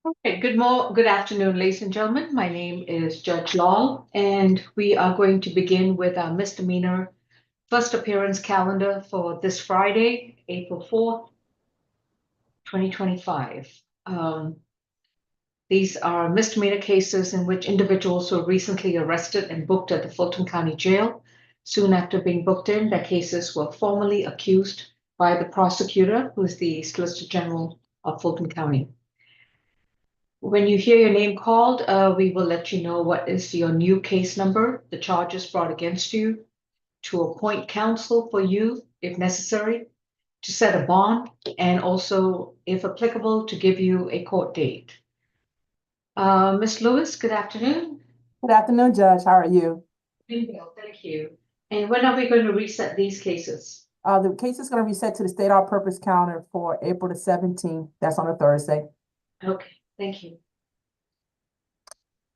Okay, good afternoon, ladies and gentlemen. My name is Judge Lal, and we are going to begin with our misdemeanor first appearance calendar for this Friday, April 4th, 2025. These are misdemeanor cases in which individuals were recently arrested and booked at the Fulton County Jail. Soon after being booked in, their cases were formally accused by the prosecutor, who is the Solicitor General of Fulton County. When you hear your name called, we will let you know what is your new case number, the charges brought against you, to appoint counsel for you if necessary, to set a bond, and also, if applicable, to give you a court date. Ms. Lewis, good afternoon. Good afternoon, Judge. How are you? Thank you. And when are we going to reset these cases? The case is going to reset to the state all-purpose counter for April the 17th. That's on a Thursday. Okay, thank you.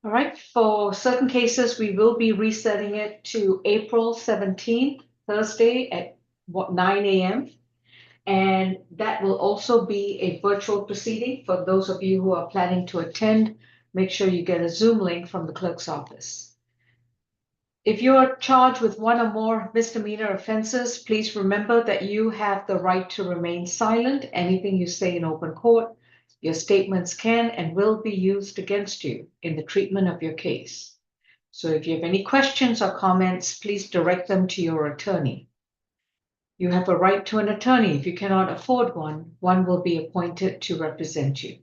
All right, for certain cases, we will be resetting it to April 17th, Thursday at 9 a.m. And that will also be a virtual proceeding for those of you who are planning to attend. Make sure you get a Zoom link from the clerk's office. If you are charged with one or more misdemeanor offenses, please remember that you have the right to remain silent. Anything you say in open court, your statements can and will be used against you in the treatment of your case. So if you have any questions or comments, please direct them to your attorney. You have a right to an attorney. If you cannot afford one, one will be appointed to represent you.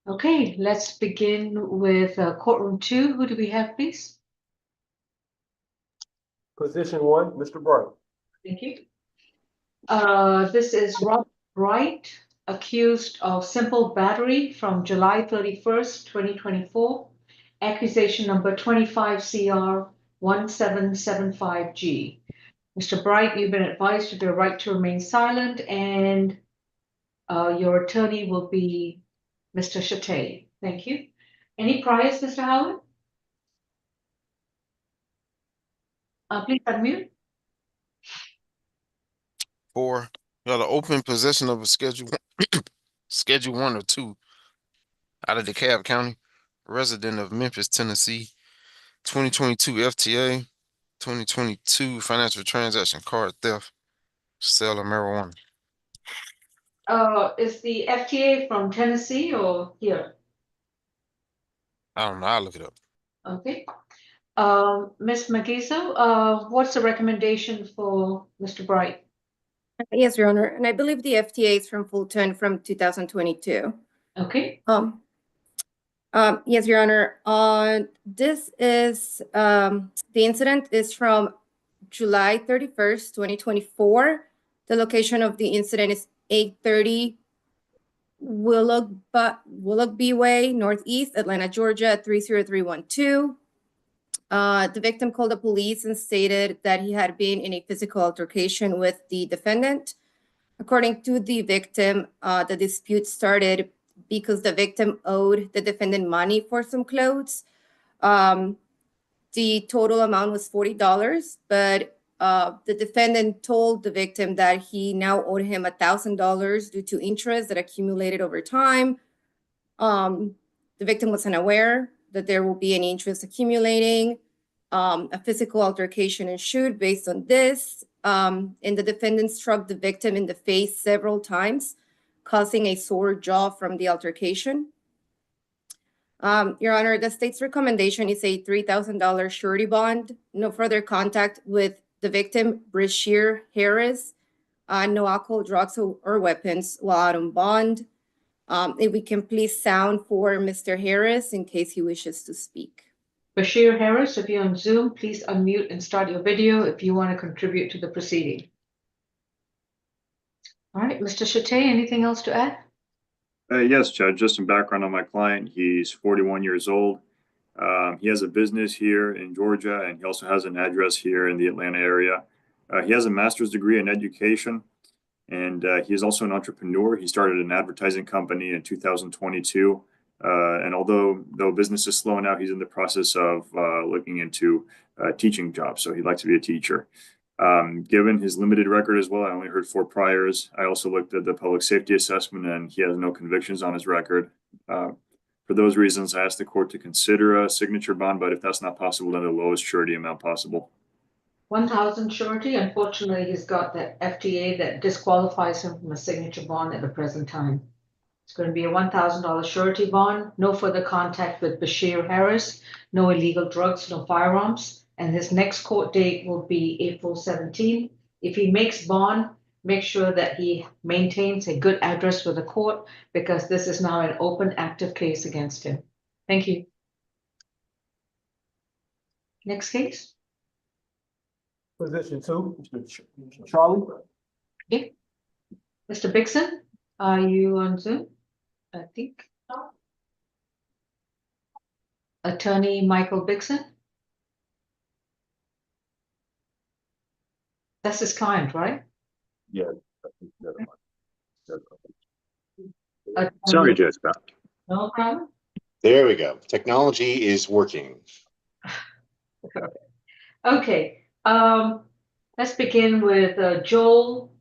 Okay, let's begin with courtroom 2. Who do we have, please? Position 1, Mr. Bright. Thank you. This is Rob Bright, accused of simple battery from July 31st, 2024. Accusation number 25CR1775G. Mr. Bright, you've been advised of your right to remain silent, and your attorney will be Mr. Chatay. Thank you. Any priors, Mr. Howard? Please unmute. For the open possession of a Schedule 1 or 2 out of DeKalb County, resident of Memphis, Tennessee, 2022 FTA, 2022 financial transaction card theft, sale of marijuana. Is the FTA from Tennessee or here? I don't know. I'll look it up. Okay. Ms. Magizo, what's the recommendation for Mr. Bright? Yes, Your Honor, and I believe the FTA is from Fulton from 2022. Okay. Yes, Your Honor. This is the incident is from July 31st, 2024. The location of the incident is 830 Willoughby Way, Northeast, Atlanta, Georgia, 30312. The victim called the police and stated that he had been in a physical altercation with the defendant. According to the victim, the dispute started because the victim owed the defendant money for some clothes. The total amount was $40, but the defendant told the victim that he now owed him $1,000 due to interest that accumulated over time. The victim was unaware that there will be any interest accumulating. A physical altercation ensued based on this, and the defendant struck the victim in the face several times, causing a sore jaw from the altercation. Your Honor, the state's recommendation is a $3,000 surety bond, no further contact with the victim, Brashear Harris, no alcohol, drugs, or weapons while out on bond. If we can please sound for Mr. Harris in case he wishes to speak. Bashir Harris, if you're on Zoom, please unmute and start your video if you want to contribute to the proceeding. All right, Mr. Chatay, anything else to add? Yes, Judge, just some background on my client. He's 41 years old. He has a business here in Georgia, and he also has an address here in the Atlanta area. He has a master's degree in education, and he is also an entrepreneur. He started an advertising company in 2022. And although business is slowing out, he's in the process of looking into teaching jobs. So he'd like to be a teacher. Given his limited record as well, I only heard 4 priors. I also looked at the public safety assessment, and he has no convictions on his record. For those reasons, I ask the court to consider a signature bond, but if that's not possible, then the lowest surety amount possible. 1,000 surety. Unfortunately, he's got that FTA that disqualifies him from a signature bond at the present time. It's going to be a $1,000 surety bond, no further contact with Bashir Harris, no illegal drugs, no firearms, and his next court date will be April 17th. If he makes bond, make sure that he maintains a good address with the court because this is now an open, active case against him. Thank you. Next case. Position 2, Mr. Charlie. Mr. Bixon, are you on Zoom? I think. Attorney Michael Bixon. That's his client, right? Yeah. Sorry, Judge. No problem. There we go. Technology is working. Okay, let's begin with Joel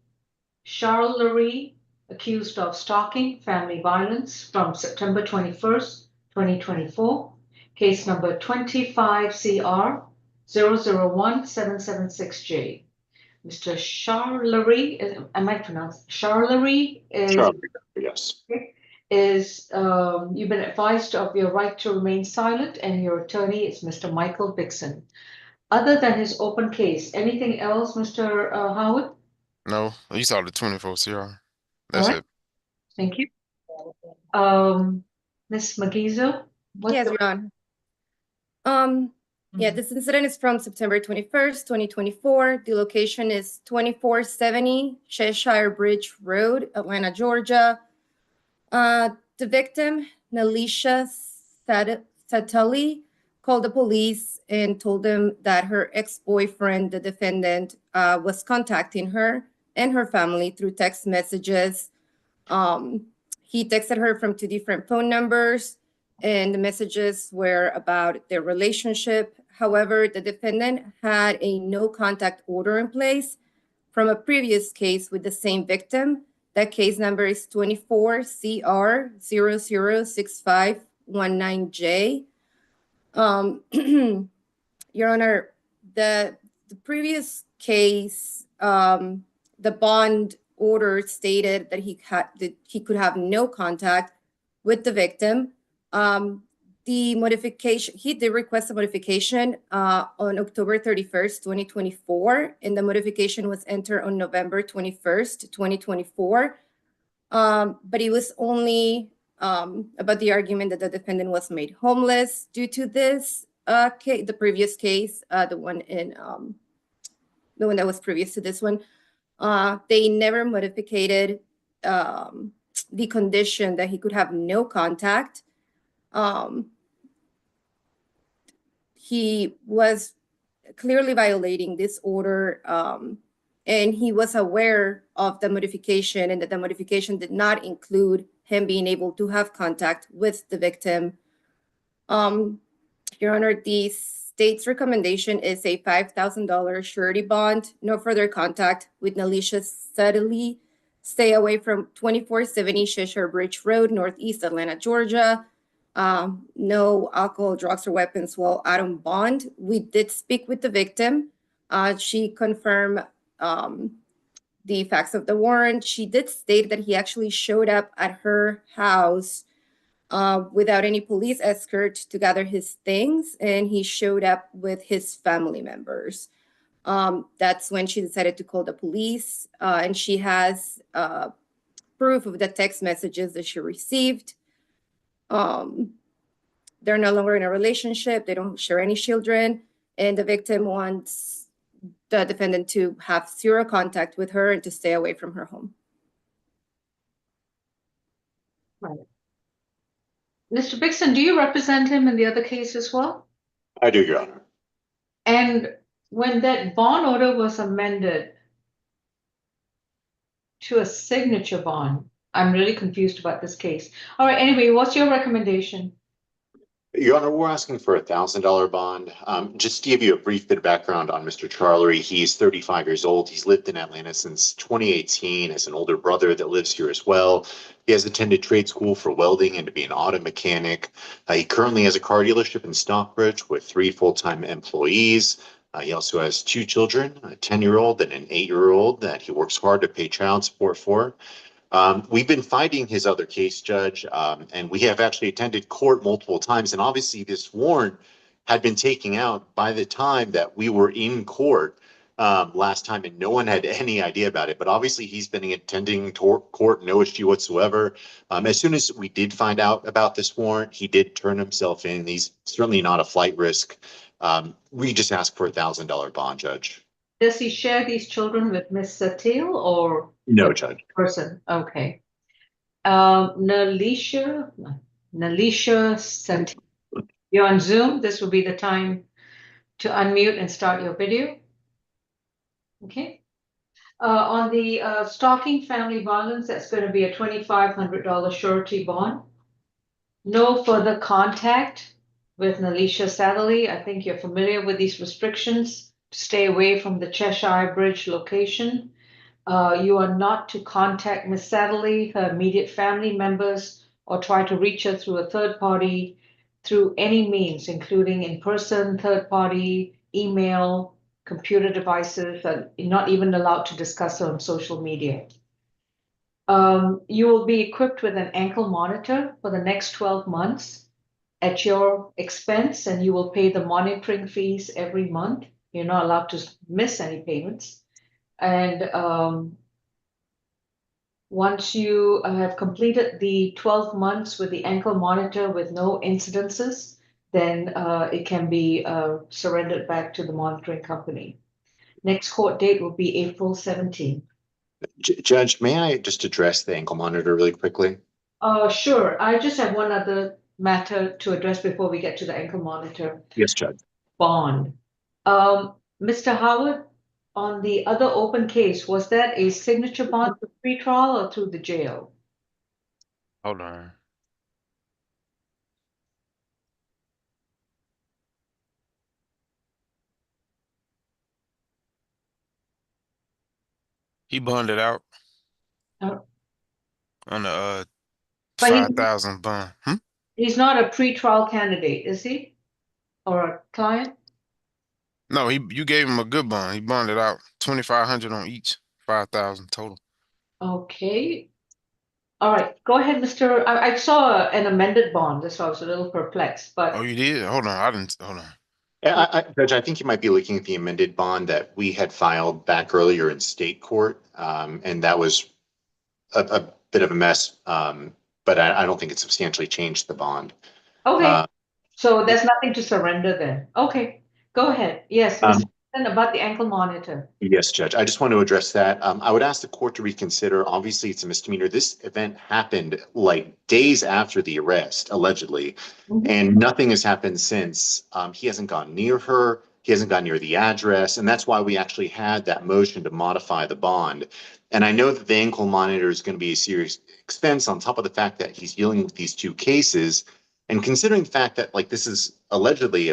Charlery, accused of stalking, family violence from September 21st, 2024. Case number 25CR 001776J. Mr. Charlery, am I pronounced? Charlery is. Charlie, yes. You've been advised of your right to remain silent, and your attorney is Mr. Michael Bixon. Other than his open case, anything else, Mr. Howard? No, you saw the 24 CR. That's All right. it. Thank you. Ms. Magizo? Yes, Your Honor. Yeah, this incident is from September 21st, 2024. The location is 2470 Cheshire Bridge Road, Atlanta, Georgia. The victim, Nalisha Satali, called the police and told them that her ex-boyfriend, the defendant, was contacting her and her family through text messages. He texted her from 2 different phone numbers, and the messages were about their relationship. However, the defendant had a no contact order in place from a previous case with the same victim. That case number is 24CR006519J. Your Honor, the previous case, the bond order stated that he could have no contact with the victim. The modification, he did request a modification on October 31st, 2024, and the modification was entered on November 21st, 2024. But it was only about the argument that the defendant was made homeless due to this case, the previous case, the one that was previous to this one. They never modified the condition that he could have no contact. He was clearly violating this order, and he was aware of the modification, and that the modification did not include him being able to have contact with the victim. Your Honor, the state's recommendation is a $5,000 surety bond, no further contact with Nalisha Suddenly, stay away from 2470 Cheshire Bridge Road, Northeast Atlanta, Georgia. No alcohol, drugs, or weapons while out on bond. We did speak with the victim. She confirmed the facts of the warrant. She did state that he actually showed up at her house without any police escort to gather his things, and he showed up with his family members. That's when she decided to call the police, and she has proof of the text messages that she received. They're no longer in a relationship. They don't share any children, and the victim wants the defendant to have zero contact with her and to stay away from her home. Right. Mr. Bixon, do you represent him in the other case as well? I do, Your Honor. And when that bond order was amended to a signature bond, I'm really confused about this case. All right, anyway, what's your recommendation? Your Honor, we're asking for $1,000 bond. Just to give you a brief bit of background on Mr. Charlery, he's 35 years old. He's lived in Atlanta since 2018, has an older brother that lives here as well. He has attended trade school for welding and to be an auto mechanic. He currently has a car dealership in Stockbridge with 3 full-time employees. He also has 2 children, a 10-year-old and an 8-year-old that he works hard to pay child support for. We've been fighting his other case, Judge, and we have actually attended court multiple times. And obviously, this warrant had been taken out by the time that we were in court last time, and no one had any idea about it. But obviously, he's been attending court, no issue whatsoever. As soon as we did find out about this warrant, he did turn himself in. He's certainly not a flight risk. We just asked for $1,000 bond, Judge. Does he share these children with Miss Satil or? No, Judge. Person, okay. Nalisha Satil. You're on Zoom. This will be the time to unmute and start your video. Okay. On the stalking family violence, that's going to be a $2,500 surety bond. No further contact with Nalisha Satterley. I think you're familiar with these restrictions. Stay away from the Cheshire Bridge location. You are not to contact Ms. Satterley, her immediate family members, or try to reach her through a third party through any means, including in person, third party, email, computer devices, and not even allowed to discuss her on social media. You will be equipped with an ankle monitor for the next 12 months at your expense, and you will pay the monitoring fees every month. You're not allowed to miss any payments. And once you have completed the 12 months with the ankle monitor with no incidences, then it can be surrendered back to the monitoring company. Next court date will be April 17th. Judge, may I just address the ankle monitor really quickly? Sure. I just have one other matter to address before we get to the ankle monitor. Yes, Judge. Bond. Mr. Howard, on the other open case, was that a signature bond for pre-trial or through the jail? Hold on. He bonded out Oh. on the But he- 5,000 bond. He's not a pre-trial candidate, is he? Or a client? No, you gave him a good bond. He bonded out 2,500 on each, 5,000 total. Okay. All right, go ahead, Mr. I saw an amended bond, so I was a little perplexed, but. Oh, you did? Hold on, I didn't. Hold on. Judge, I think you might be looking at the amended bond that we had filed back earlier in state court. And that was a bit of a mess. But I don't think it substantially changed the bond. Okay, so there's nothing to surrender then. Okay, go ahead. Yes, Mr. About the ankle monitor. Yes, Judge. I just want to address that. I would ask the court to reconsider. Obviously, it's a misdemeanor. This event happened like days after the arrest, allegedly, and nothing has happened since. He hasn't gone near her. He hasn't gone near the address. And that's why we actually had that motion to modify the bond. And I know that the ankle monitor is going to be a serious expense on top of the fact that he's dealing with these 2 cases. And considering the fact that like this is allegedly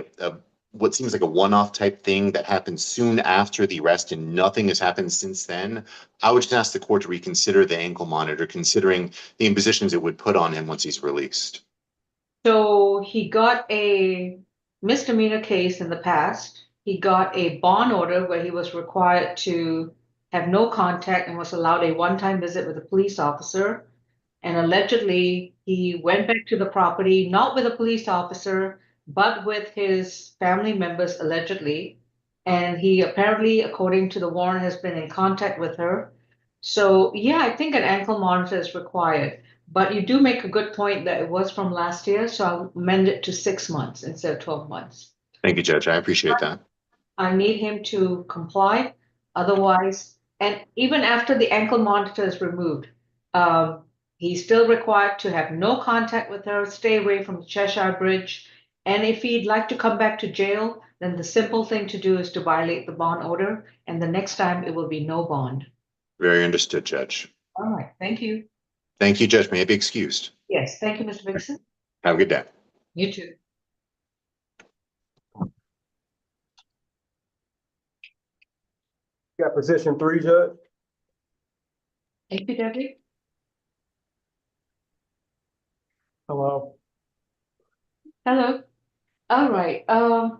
what seems like a one-off type thing that happened soon after the arrest and nothing has happened since then, I would just ask the court to reconsider the ankle monitor, considering the impositions it would put on him once he's released. So he got a misdemeanor case in the past. He got a bond order where he was required to have no contact and was allowed a one-time visit with a police officer. And allegedly, he went back to the property, not with a police officer, but with his family members, allegedly. And he apparently, according to the warrant, has been in contact with her. So, yeah, I think an ankle monitor is required. But you do make a good point that it was from last year, so I'll amend it to 6 months instead of 12 months. Thank you, Judge. I appreciate that. I need him to comply. Otherwise, and even after the ankle monitor is removed, he's still required to have no contact with her, stay away from the Cheshire Bridge. And if he'd like to come back to jail, then the simple thing to do is to violate the bond order. And the next time it will be no bond. Very understood, Judge. All right. Thank you. Thank you, Judge. May I be excused? Yes. Thank you, Mr. Vixen. Have a good day. You too. Got position 3, Judge. APW? Hello. Hello. All right, I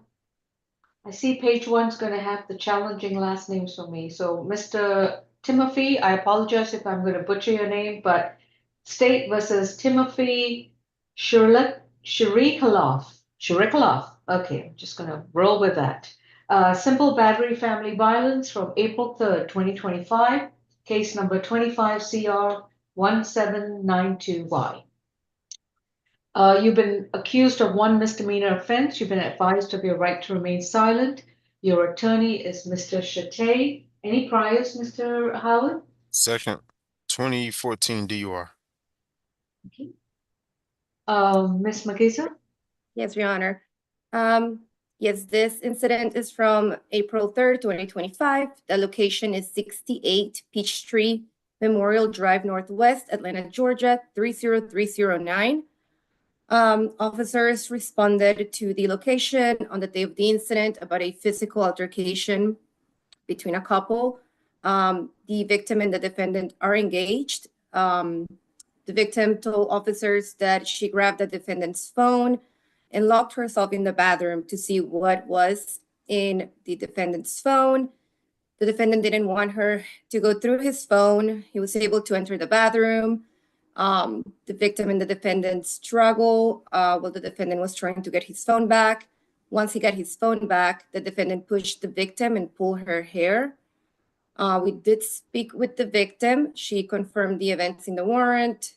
see page one's gonna have the challenging last names for me. So Mr. Timothy, I apologize if I'm gonna butcher your name, but State versus Timothy Shurikalov. Okay, I'm just gonna roll with that. Simple battery family violence from April 3rd, 2025, case number 25 CR 1792Y. You've been accused of one misdemeanor offense. You've been advised of your right to remain silent. Your attorney is Mr. Chate. Any priors, Mr. Howard? Second, 2014 DUR. Okay. Ms. Magiza? Yes, Your Honor. Yes, this incident is from April 3rd, 2025. The location is 68 Peachtree Memorial Drive Northwest, Atlanta, Georgia, 30309. Officers responded to the location on the day of the incident about a physical altercation between a couple. The victim and the defendant are engaged. The victim told officers that she grabbed the defendant's phone and locked herself in the bathroom to see what was in the defendant's phone. The defendant didn't want her to go through his phone. He was able to enter the bathroom. The victim and the defendant struggle while the defendant was trying to get his phone back. Once he got his phone back, the defendant pushed the victim and pulled her hair. We did speak with the victim. She confirmed the events in the warrant.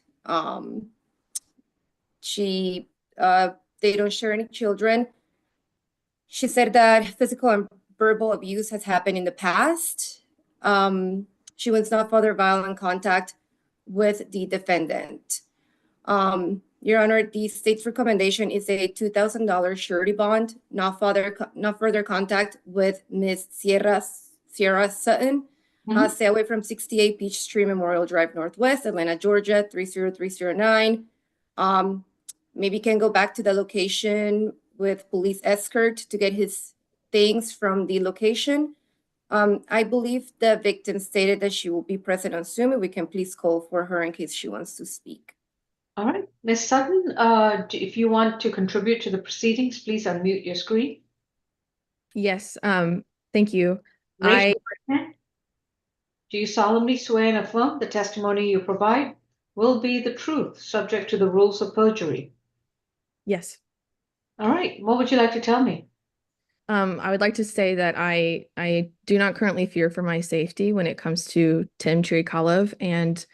They don't share any children. She said that physical and verbal abuse has happened in the past. She was not further violent contact with the defendant. Your Honor, the state's recommendation is a $2,000 surety bond, not further contact with Ms. Sierra Sutton. Stay away from 68 Peachtree Memorial Drive Northwest, Atlanta, Georgia, 30309. Maybe can go back to the location with police escort to get his things from the location. I believe the victim stated that she will be present on Zoom, and we can please call for her in case she wants to speak. All right, Ms. Sutton, if you want to contribute to the proceedings, please unmute your screen. Yes, thank you. Raise your right hand. Do you solemnly swear and affirm the testimony you provide will be the truth, subject to the rules of perjury? Yes. All right, what would you like to tell me? I would like to say that I do not currently fear for my safety when it comes to Tim Chirikalov, and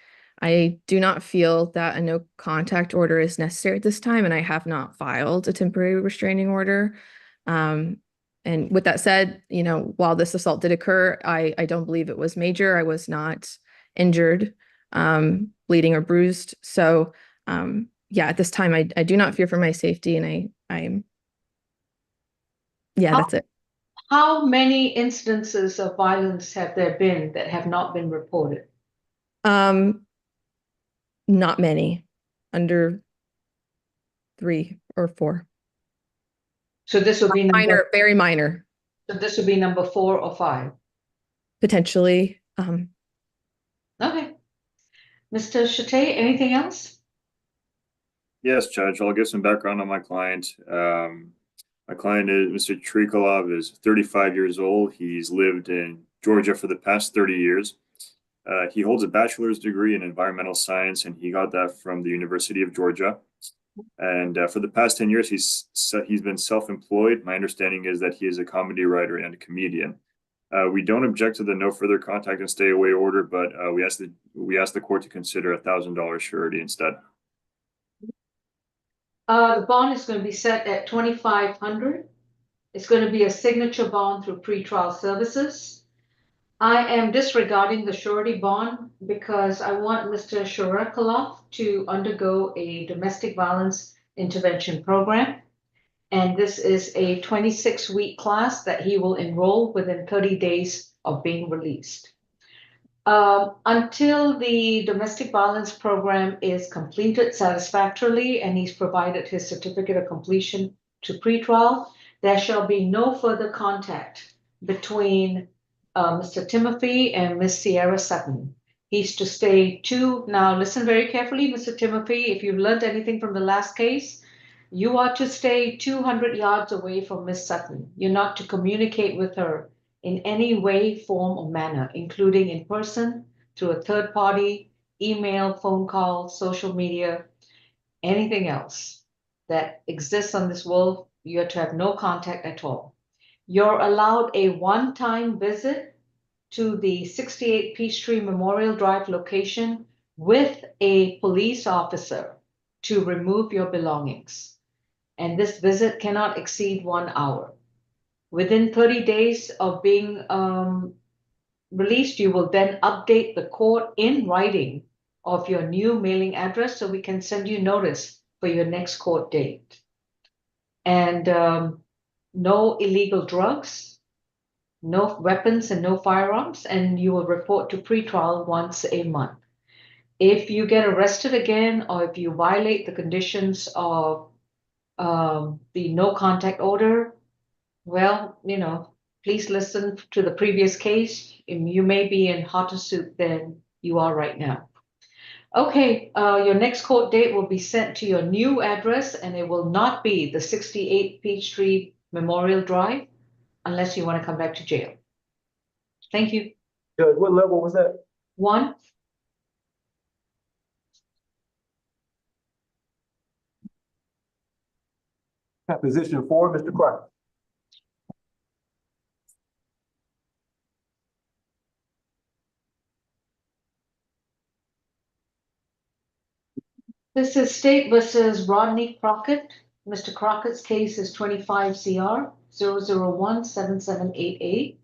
I do not feel that a no contact order is necessary at this time, and I have not filed a temporary restraining order. And with that said, you know, while this assault did occur, I don't believe it was major. I was not injured, bleeding or bruised. So yeah, at this time, I do not fear for my safety, and I'm yeah, that's it. How many instances of violence have there been that have not been reported? Not many, under 3 or 4. So this will be Minor, very minor, So this would be number 4 or 5. potentially. Okay. Mr. Chate, anything else? Yes, Judge, I'll give some background on my client. My client is Mr. Trikolov is 35 years old. He's lived in Georgia for the past 30 years. He holds a bachelor's degree in environmental science, and he got that from the University of Georgia. And for the past 10 years, he's been self-employed. My understanding is that he is a comedy writer and a comedian. We don't object to the no further contact and stay away order, but we ask the court to consider $1,000 surety instead. The bond is going to be set at $2,500. It's going to be a signature bond through pretrial services. I am disregarding the surety bond because I want Mr. Shurikalov to undergo a domestic violence intervention program. And this is a 26-week class that he will enroll within 30 days of being released. Until the domestic violence program is completed satisfactorily and he's provided his certificate of completion to pretrial, there shall be no further contact between Mr. Timothy and Miss Sierra Sutton. He's to stay now listen very carefully, Mr. Timothy, if you've learned anything from the last case, you are to stay 200 yards away from Miss Sutton. You're not to communicate with her in any way, form, or manner, including in person, through a third party, email, phone call, social media, anything else that exists on this world. You're to have no contact at all. You're allowed a one-time visit to the 68 Peachtree Memorial Drive location with a police officer to remove your belongings. And this visit cannot exceed 1 hour. Within 30 days of being released, you will then update the court in writing of your new mailing address so we can send you notice for your next court date. And no illegal drugs, no weapons and no firearms, and you will report to pretrial once a month. If you get arrested again, or if you violate the conditions of the no contact order, well, please listen to the previous case. You may be in hotter soup than you are right now. Okay, your next court date will be sent to your new address, and it will not be the 68 Peachtree Memorial Drive unless you want to come back to jail. Thank you. Judge, what level was that? 1. Position 4, Mr. Crockett. This is State versus Rodney Crockett. Mr. Crockett's case is 25 CR 0017788.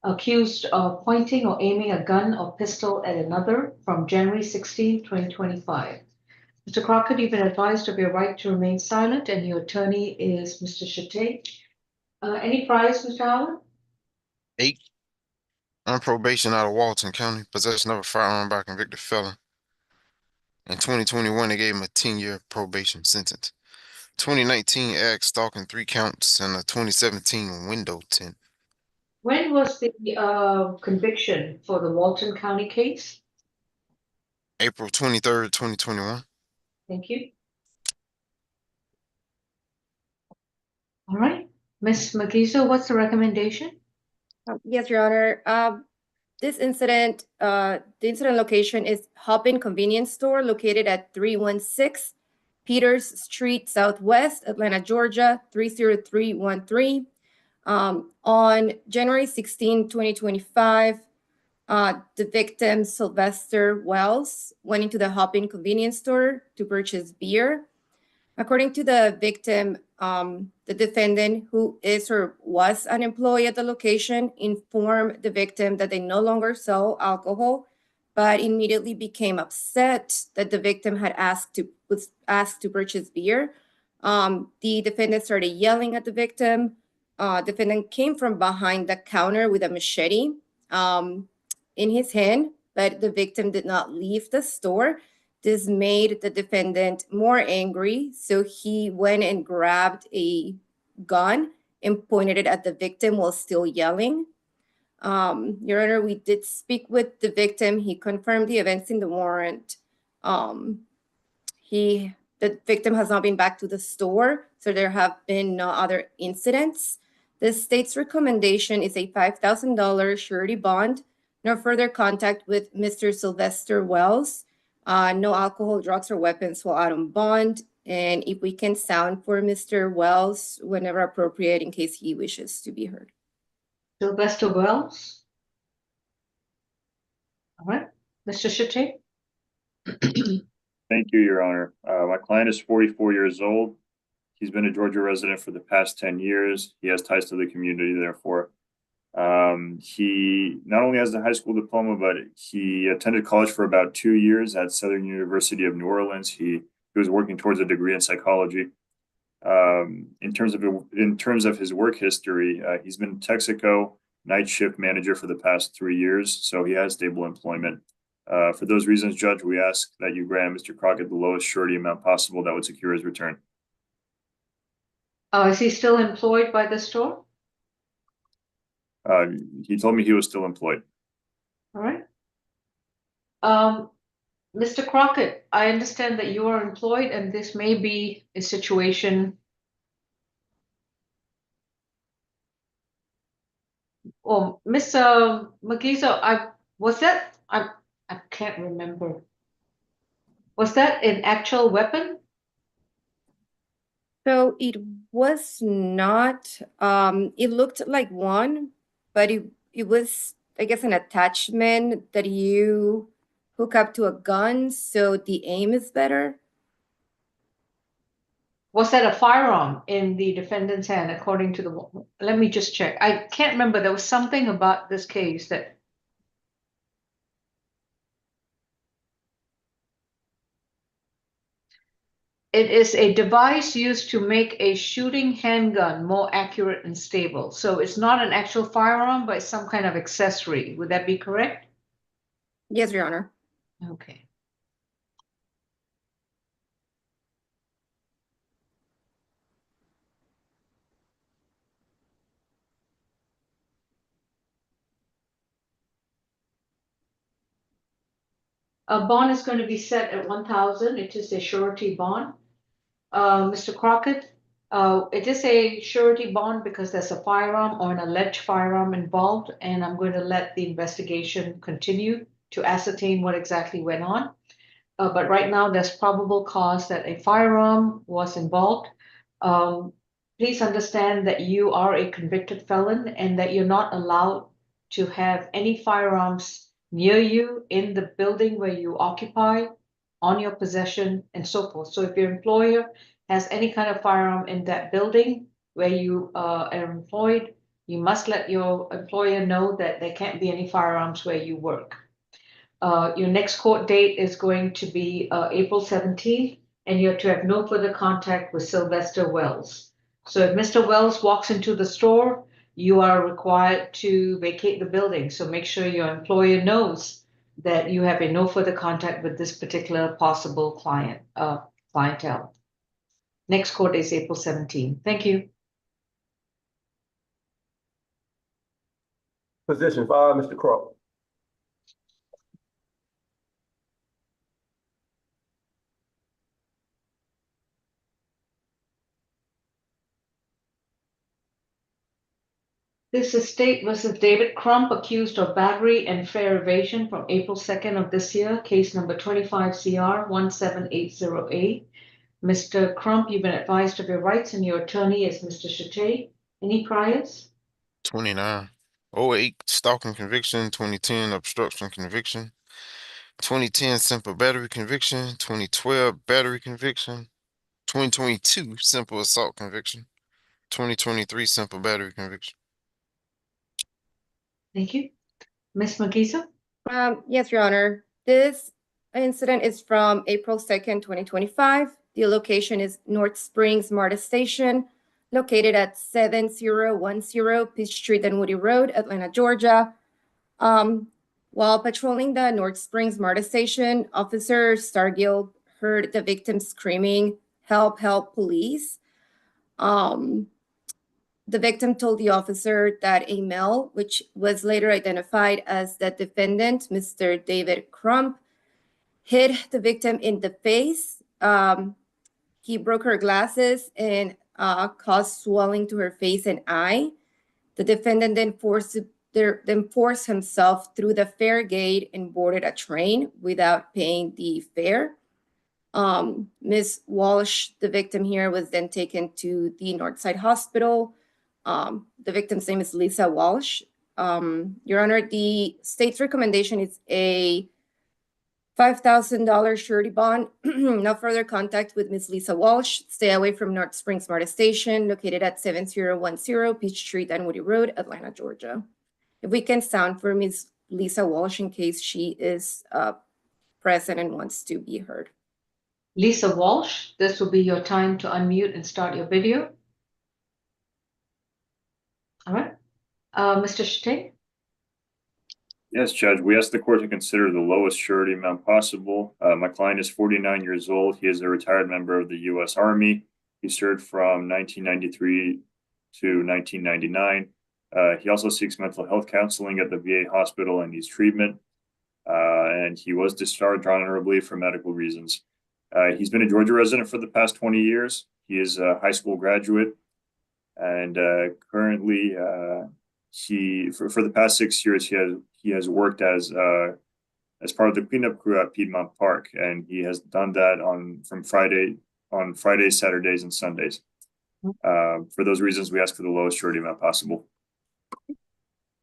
Accused of pointing or aiming a gun or pistol at another from January 16, 2025. Mr. Crockett, you've been advised of your right to remain silent, and your attorney is Mr. Chate. Any priors, Mr. Howard? 8. On probation out of Walton County, possession of a firearm by a convicted felon. In 2021, they gave him a 10-year probation sentence. 2019, ag stalking 3 counts, and a 2017 window tint. When was the conviction for the Walton County case? April 23rd, 2021. Thank you. All right, Ms. Magizo, what's the recommendation? Yes, Your Honor. This incident, the incident location is Hopin Convenience Store located at 316 Peters Street Southwest, Atlanta, Georgia, 30313. On January 16, 2025, the victim, Sylvester Wells, went into the Hopin Convenience Store to purchase beer. According to the victim, the defendant, who is or was an employee at the location, informed the victim that they no longer sell alcohol, but immediately became upset that the victim was asked to purchase beer. The defendant started yelling at the victim. Defendant came from behind the counter with a machete in his hand, but the victim did not leave the store. This made the defendant more angry, so he went and grabbed a gun and pointed it at the victim while still yelling. Your Honor, we did speak with the victim. He confirmed the events in the warrant. The victim has not been back to the store, so there have been no other incidents. The state's recommendation is a $5,000 surety bond, no further contact with Mr. Sylvester Wells. No alcohol, drugs, or weapons while out on bond. And if we can sound for Mr. Wells whenever appropriate in case he wishes to be heard. Sylvester Wells. All right, Mr. Chate. Thank you, Your Honor. My client is 44 years old. He's been a Georgia resident for the past 10 years. He has ties to the community, therefore. He not only has a high school diploma, but he attended college for about 2 years at Southern University of New Orleans. He was working towards a degree in psychology. In terms of his work history, he's been Texaco night shift manager for the past 3 years, so he has stable employment. For those reasons, Judge, we ask that you grant Mr. Crockett the lowest surety amount possible that would secure his return. Is he still employed by the store? He told me he was still employed. All right. Mr. Crockett, I understand that you are employed and this may be a situation. Oh, Mr. Magizo, I can't remember. Was that an actual weapon? So it was not, it looked like one, but it was, I guess, an attachment that you hook up to a gun, so the aim is better. Was that a firearm in the defendant's hand, according to the, let me just check. I can't remember. There was something about this case that. It is a device used to make a shooting handgun more accurate and stable. So it's not an actual firearm, but it's some kind of accessory. Would that be correct? Yes, Your Honor. Okay. A bond is going to be set at 1,000. It is a surety bond. Mr. Crockett, it is a surety bond because there's a firearm or an alleged firearm involved, and I'm going to let the investigation continue to ascertain what exactly went on. But right now, there's probable cause that a firearm was involved. Please understand that you are a convicted felon and that you're not allowed to have any firearms near you in the building where you occupy, on your possession, and so forth. So if your employer has any kind of firearm in that building where you are employed, you must let your employer know that there can't be any firearms where you work. Your next court date is going to be April 17th, and you're to have no further contact with Sylvester Wells. So if Mr. Wells walks into the store, you are required to vacate the building. So make sure your employer knows that you have a no further contact with this particular possible clientele. Next court is April 17th. Thank you. Position 5, Mr. Crow. This is State versus David Crump, accused of battery and fare evasion from April 2nd of this year, case number 25 CR 17808. Mr. Crump, you've been advised of your rights and your attorney is Mr. Chate. Any priors? 29. 08 stalking conviction, 2010 obstruction conviction, 2010 simple battery conviction, 2012 battery conviction, 2022 simple assault conviction, 2023 simple battery conviction. Thank you. Ms. Magizo? Yes, Your Honor. This incident is from April 2nd, 2025. The location is North Springs MARTA Station, located at 7010 Peach Street and Woody Road, Atlanta, Georgia. While patrolling the North Springs MARTA Station, Officer Stargill heard the victim screaming, "Help, help, police." The victim told the officer that a male, which was later identified as the defendant, Mr. David Crump, hit the victim in the face. He broke her glasses and caused swelling to her face and eye. The defendant then forced himself through the fare gate and boarded a train without paying the fare. Ms. Walsh, the victim here, was then taken to the Northside Hospital. The victim's name is Lisa Walsh. Your Honor, the state's recommendation is a $5,000 surety bond. No further contact with Ms. Lisa Walsh. Stay away from North Springs MARTA Station, located at 7010 Peach Street and Woody Road, Atlanta, Georgia. If we can sound for Ms. Lisa Walsh in case she is present and wants to be heard. Lisa Walsh, this will be your time to unmute and start your video. All right. Mr. Chate? Yes, Judge, we asked the court to consider the lowest surety amount possible. My client is 49 years old. He is a retired member of the U.S. Army. He served from 1993 to 1999. He also seeks mental health counseling at the VA hospital and needs treatment. And he was discharged honorably for medical reasons. He's been a Georgia resident for the past 20 years. He is a high school graduate, and currently, for the past 6 years, he has worked as part of the cleanup crew at Piedmont Park, and he has done that on Fridays, Saturdays, and Sundays. For those reasons, we ask for the lowest surety amount possible.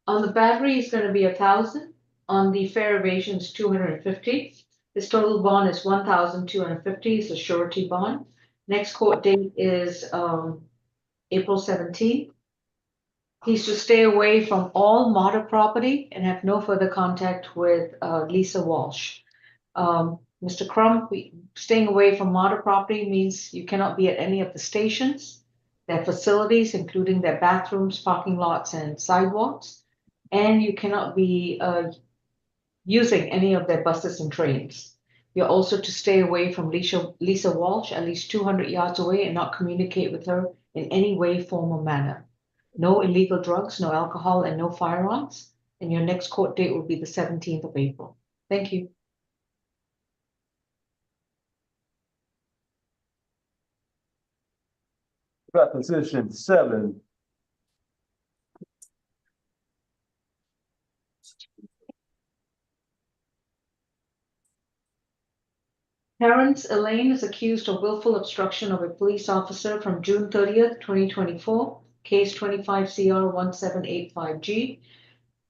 On the battery is going to be 1,000. On the fare evasion is 250. His total bond is 1,250. It's a surety bond. Next court date is April 17th. He's to stay away from all Marta property and have no further contact with Lisa Walsh. Mr. Crump, staying away from Marta property means you cannot be at any of the stations, their facilities, including their bathrooms, parking lots, and sidewalks. And you cannot be using any of their buses and trains. You're also to stay away from Lisa Walsh at least 200 yards away and not communicate with her in any way, form, or manner. No illegal drugs, no alcohol, and no firearms. And your next court date will be the 17th of April. Thank you. Got position 7. Terrence Elaine is accused of willful obstruction of a police officer from June 30th, 2024, case 25CR1785G.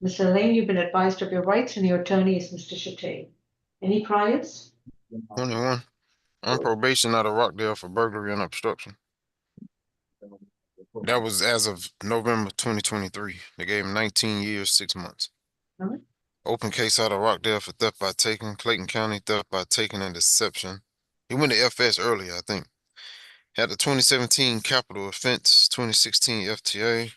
Ms. Elaine, you've been advised of your rights and your attorney is Mr. Chate. Any priors? 21. On probation out of Rockdale for burglary and obstruction. That was as of November 2023. They gave him 19 years, 6 months. All right. Open case out of Rockdale for theft by taking, Clayton County theft by taking and deception. He went to FS earlier, I think. Had a 2017 capital offense, 2016 FTA,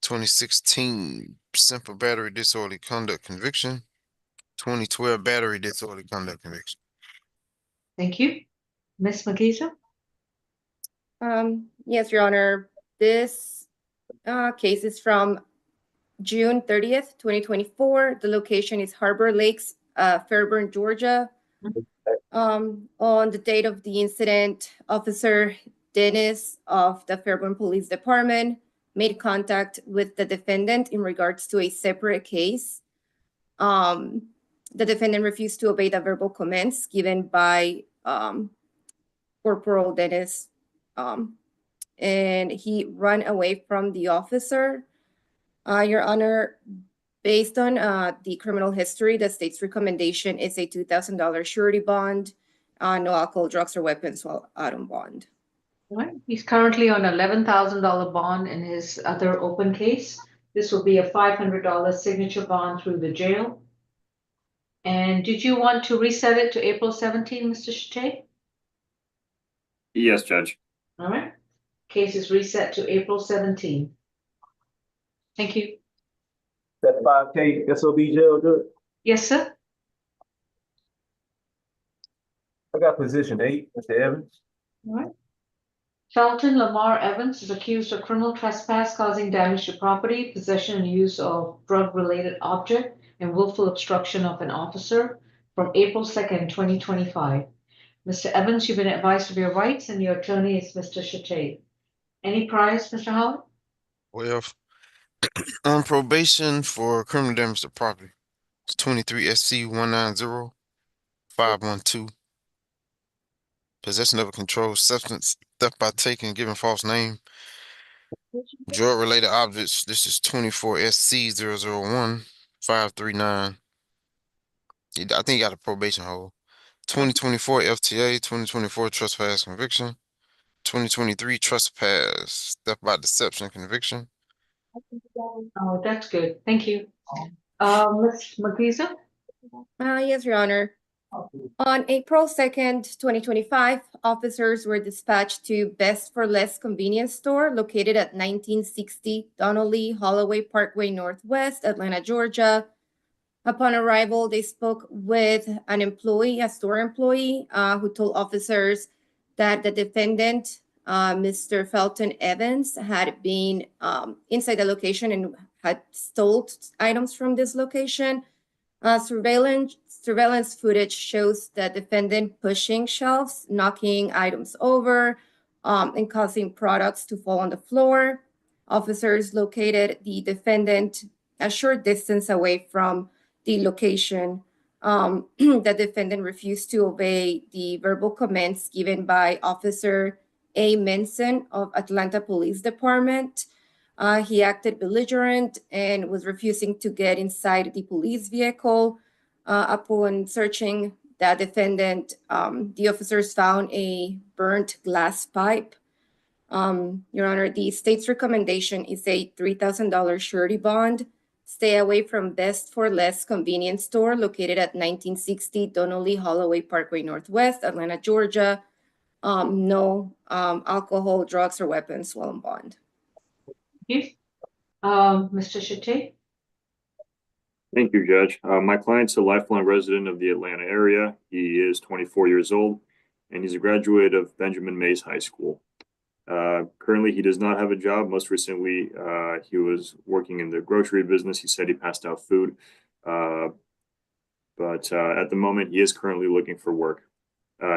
2016 simple battery disorderly conduct conviction, 2012 battery disorderly conduct conviction. Thank you. Ms. McGeezer? Yes, Your Honor. This case is from June 30th, 2024. The location is Harbor Lakes, Fairburn, Georgia. On the date of the incident, Officer Dennis of the Fairburn Police Department made contact with the defendant in regards to a separate case. The defendant refused to obey the verbal commands given by Corporal Dennis, and he ran away from the officer. Your Honor, based on the criminal history, the state's recommendation is a $2,000 surety bond, no alcohol, drugs, or weapons while out on bond. All right. He's currently on $11,000 bond in his other open case. This will be a $500 signature bond through the jail. And did you want to reset it to April 17, Mr. Chate? Yes, Judge. All right. Case is reset to April 17. Thank you. That 5K SOB jail, Judge. Yes, sir. I got position 8, Mr. Evans. All right. Felton Lamar Evans is accused of criminal trespass causing damage to property, possession and use of drug-related object, and willful obstruction of an officer from April 2nd, 2025. Mr. Evans, you've been advised of your rights and your attorney is Mr. Chate. Any priors, Mr. Howard? Well, on probation for criminal damage to property, it's 23 SC 190-512. Possession of a controlled substance, theft by taking, giving false name, drug-related objects. This is 24 SC 001-539. I think he got a probation hold. 2024 FTA, 2024 trespass conviction, 2023 trespass, theft by deception conviction. Oh, that's good. Thank you. Ms. McGeezer? Yes, Your Honor. On April 2nd, 2025, officers were dispatched to Best for Less convenience store located at 1960 Donnelly Holloway Parkway Northwest, Atlanta, Georgia. Upon arrival, they spoke with an employee, a store employee, who told officers that the defendant Mr. Felton Evans had been inside the location and had stole items from this location. Surveillance footage shows the defendant pushing shelves, knocking items over, and causing products to fall on the floor. Officers located the defendant a short distance away from the location. The defendant refused to obey the verbal commands given by Officer A. Minson of Atlanta Police Department. He acted belligerent and was refusing to get inside the police vehicle. Upon searching the defendant, the officers found a burnt glass pipe. Your Honor, the state's recommendation is a $3,000 surety bond. Stay away from Best for Less convenience store located at 1960 Donnelly Holloway Parkway Northwest, Atlanta, Georgia. No alcohol, drugs, or weapons while on bond. Thank you. Mr. Shate? Thank you, Judge. My client's a lifelong resident of the Atlanta area. He is 24 years old, and he's a graduate of Benjamin Mays High School. Currently, he does not have a job. Most recently, he was working in the grocery business. He said he passed out food. But at the moment, he is currently looking for work.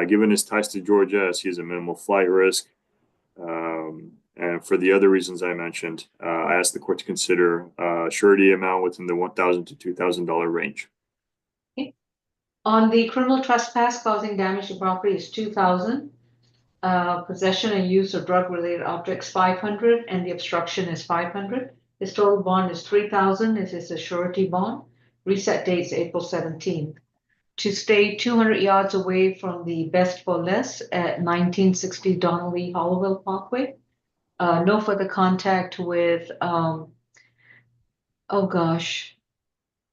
Given his ties to Georgia, as he is a minimal flight risk, and for the other reasons I mentioned, I asked the court to consider surety amount within the $1,000 to $2,000 range. Okay. On the criminal trespass causing damage to property is $2,000. Possession and use of drug-related objects $500, and the obstruction is $500. His total bond is $3,000. This is a surety bond. Reset date is April 17th. To stay 200 yards away from the Best for Less at 1960 Donnelly Holloway Parkway. No further contact with, oh gosh,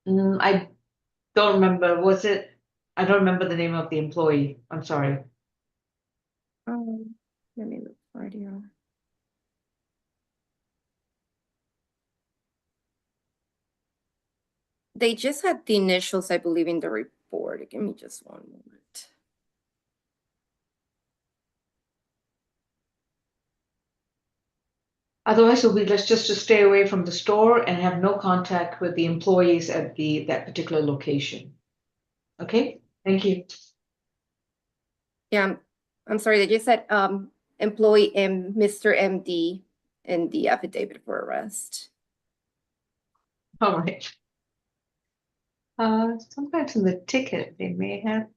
I don't remember. I don't remember the name of the employee. I'm sorry. Let me look for it here. They just had the initials, I believe, in the report. Give me just one moment. Otherwise, it'll be just to stay away from the store and have no contact with the employees at that particular location. Okay, thank you. Yeah, I'm sorry, they just said employee Mr. MD in the affidavit for arrest. All right. Sometimes in the ticket they may have.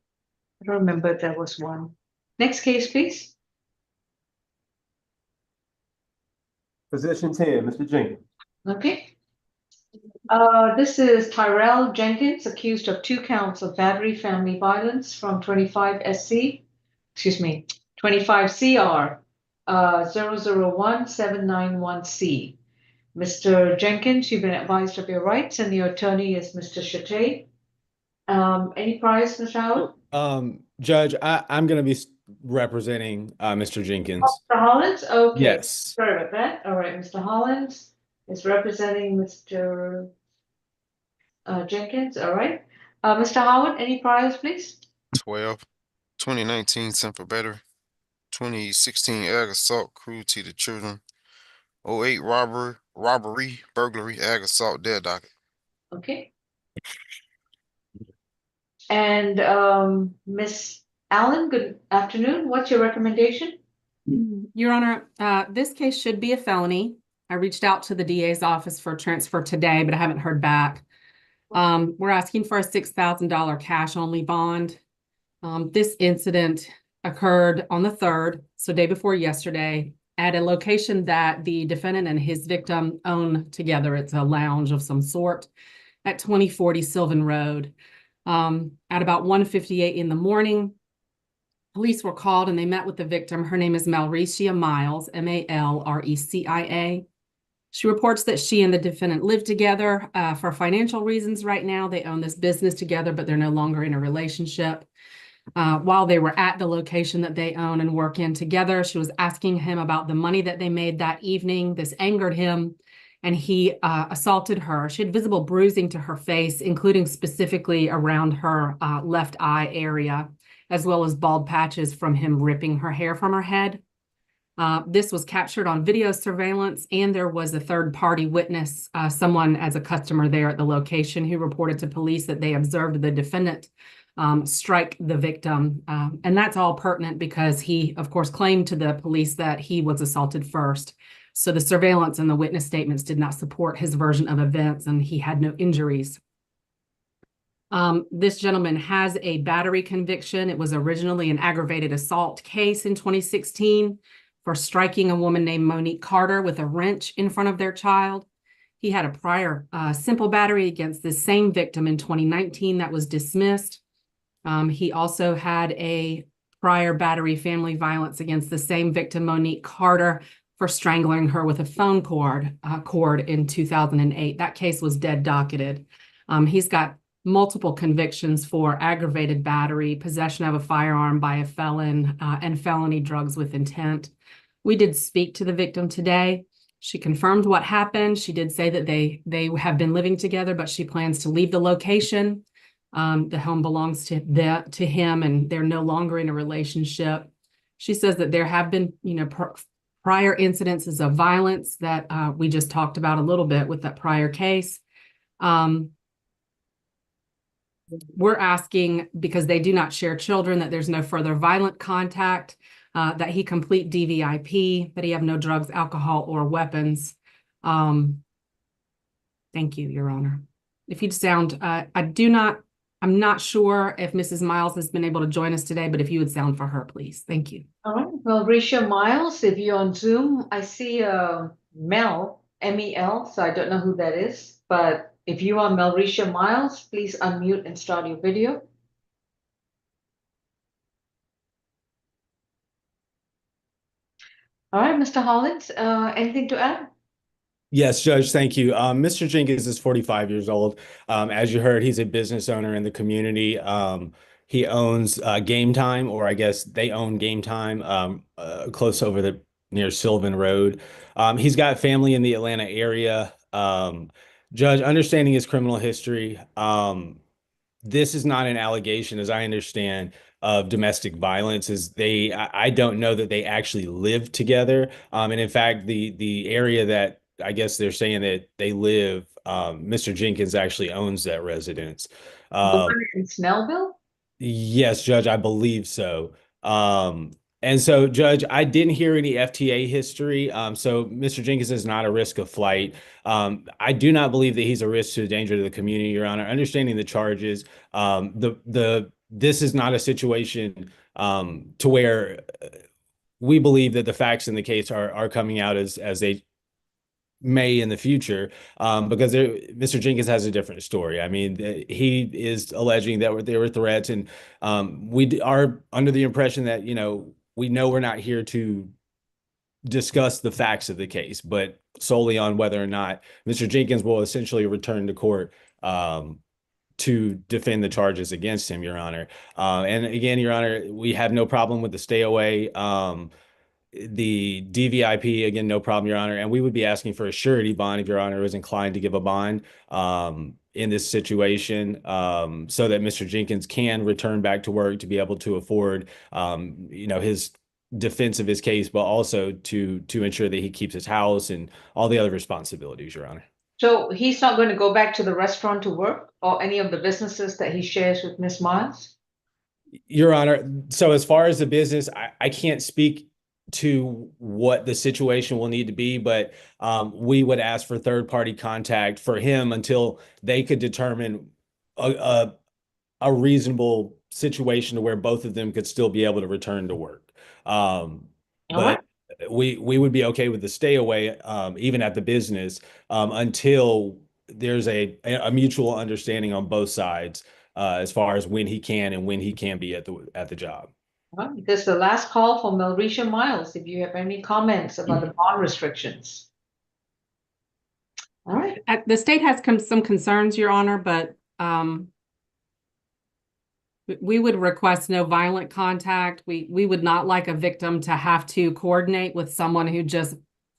I don't remember if there was one. Next case, please. Position 10, Mr. Jenkins. Okay. This is Tyrell Jenkins, accused of 2 counts of battery family violence from 25 CR 001791C. Mr. Jenkins, you've been advised of your rights, and your attorney is Mr. Shate. Any priors, Mr. Howard? Judge, I'm going to be representing Mr. Jenkins. Mr. Hollins? Okay. Yes. Sorry about that. All right, Mr. Hollins is representing Mr. Jenkins. All right. Mr. Howard, any priors, please? 12, 2019 Semper Better, 2016 ag assault, cruelty to children, 08 robbery, burglary, ag assault, dead docket. Okay. And Miss Allen, good afternoon. What's your recommendation? Your Honor, this case should be a felony. I reached out to the DA's office for transfer today, but I haven't heard back. We're asking for a $6,000 cash only bond. This incident occurred on the 3rd, so day before yesterday, at a location that the defendant and his victim own together. It's a lounge of some sort at 2040 Sylvan Road. At about 1:58 in the morning, police were called and they met with the victim. Her name is Malrecia Miles, Malrecia. She reports that she and the defendant live together for financial reasons right now. They own this business together, but they're no longer in a relationship. While they were at the location that they own and work in together, she was asking him about the money that they made that evening. This angered him, and he assaulted her. She had visible bruising to her face, including specifically around her left eye area, as well as bald patches from him ripping her hair from her head. This was captured on video surveillance, and there was a third-party witness, someone as a customer there at the location, who reported to police that they observed the defendant strike the victim. And that's all pertinent because he, of course, claimed to the police that he was assaulted first. So the surveillance and the witness statements did not support his version of events, and he had no injuries. This gentleman has a battery conviction. It was originally an aggravated assault case in 2016 for striking a woman named Monique Carter with a wrench in front of their child. He had a prior simple battery against the same victim in 2019 that was dismissed. He also had a prior battery family violence against the same victim, Monique Carter, for strangling her with a phone cord in 2008. That case was dead docketed. He's got multiple convictions for aggravated battery, possession of a firearm by a felon, and felony drugs with intent. We did speak to the victim today. She confirmed what happened. She did say that they have been living together, but she plans to leave the location. The home belongs to him, and they're no longer in a relationship. She says that there have been, prior incidences of violence that we just talked about a little bit with that prior case. We're asking, because they do not share children, that there's no further violent contact, that he complete DVIP, that he have no drugs, alcohol, or weapons. Thank you, Your Honor. If you'd sound, I'm not sure if Mrs. Miles has been able to join us today, but if you would sound for her, please. Thank you. All right, well, Risha Miles, if you're on Zoom, I see Mel, M-E-L, so I don't know who that is, but if you are Melrisha Miles, please unmute and start your video. All right, Mr. Hollins, anything to add? Yes, Judge, thank you. Mr. Jenkins is 45 years old. As you heard, he's a business owner in the community. He owns Game Time, or I guess they own Game Time, close over near Sylvan Road. He's got family in the Atlanta area. Judge, understanding his criminal history, this is not an allegation, as I understand, of domestic violence. I don't know that they actually live together. And in fact, the area that I guess they're saying that they live, Mr. Jenkins actually owns that residence. The one in Snellville? Yes, Judge, I believe so. And so, Judge, I didn't hear any FTA history. So Mr. Jenkins is not a risk of flight. I do not believe that he's a risk to the danger to the community, Your Honor. Understanding the charges, this is not a situation to where we believe that the facts in the case are coming out as they may in the future, because Mr. Jenkins has a different story. I mean, he is alleging that there were threats, and we are under the impression that, we know we're not here to discuss the facts of the case, but solely on whether or not Mr. Jenkins will essentially return to court to defend the charges against him, Your Honor. And again, Your Honor, we have no problem with the stay away. The DVIP, again, no problem, Your Honor. And we would be asking for a surety bond if Your Honor is inclined to give a bond in this situation, so that Mr. Jenkins can return back to work to be able to afford, his defense of his case, but also to ensure that he keeps his house and all the other responsibilities, Your Honor. So he's not going to go back to the restaurant to work or any of the businesses that he shares with Miss Miles? Your Honor, so as far as the business, I can't speak to what the situation will need to be, but we would ask for third-party contact for him until they could determine a reasonable situation to where both of them could still be able to return to work. But we would be okay with the stay away, even at the business, until there's a mutual understanding on both sides, as far as when he can and when he can be at the job. Well, this is the last call for Melrisha Miles. If you have any comments about the bond restrictions. All right. The state has some concerns, Your Honor, but we would request no violent contact. We would not like a victim to have to coordinate with someone who just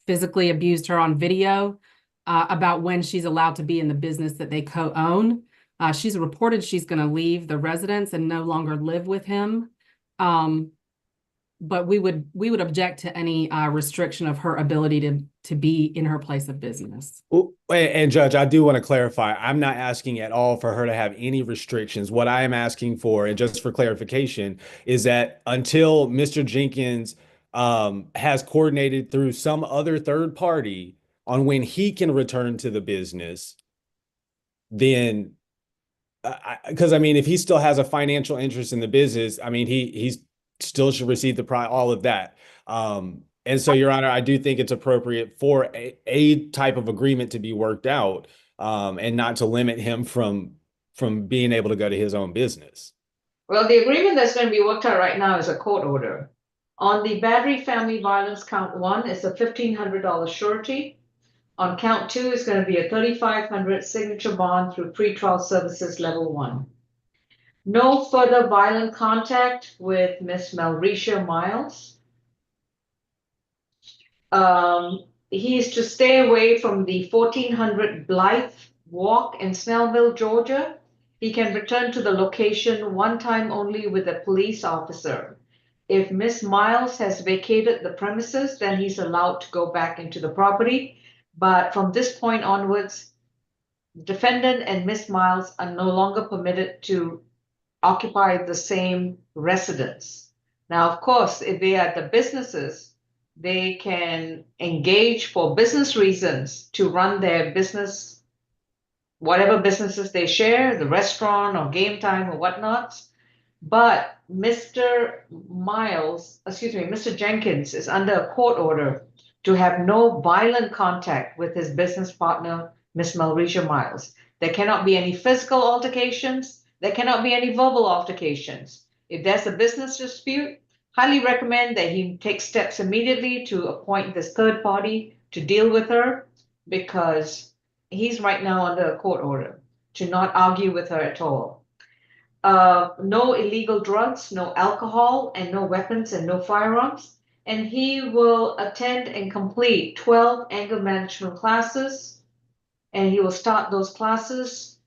physically abused her on video about when she's allowed to be in the business that they co-own. She's reported she's going to leave the residence and no longer live with him. but we would object to any restriction of her ability to be in her place of business. Oh, and Judge, I do want to clarify, I'm not asking at all for her to have any restrictions. What I am asking for, and just for clarification, is that until Mr. Jenkins has coordinated through some other third party on when he can return to the business, then because I mean, if he still has a financial interest in the business, I mean, he's still should receive all of that. And so, Your Honor, I do think it's appropriate for a type of agreement to be worked out, and not to limit him from being able to go to his own business. Well, the agreement that's going to be worked out right now is a court order. On the battery family violence count 1, it's a $1,500 surety. On count 2 is going to be a $3,500 signature bond through pretrial services level 1. No further violent contact with Miss Melrisha Miles. He is to stay away from the 1400 Blythe Walk in Snellville, Georgia. He can return to the location one time only with a police officer. If Miss Miles has vacated the premises, then he's allowed to go back into the property. But from this point onwards, defendant and Miss Miles are no longer permitted to occupy the same residence. Now, of course, if they are at the businesses, they can engage for business reasons to run their business, whatever businesses they share, the restaurant or game time or whatnot. But Mr. Jenkins is under a court order to have no violent contact with his business partner, Miss Melrisha Miles. There cannot be any physical altercations. There cannot be any verbal altercations. If there's a business dispute, highly recommend that he take steps immediately to appoint this third party to deal with her, because he's right now under a court order to not argue with her at all. No illegal drugs, no alcohol, and no weapons and no firearms. And he will attend and complete 12 anger management classes, and he will start those classes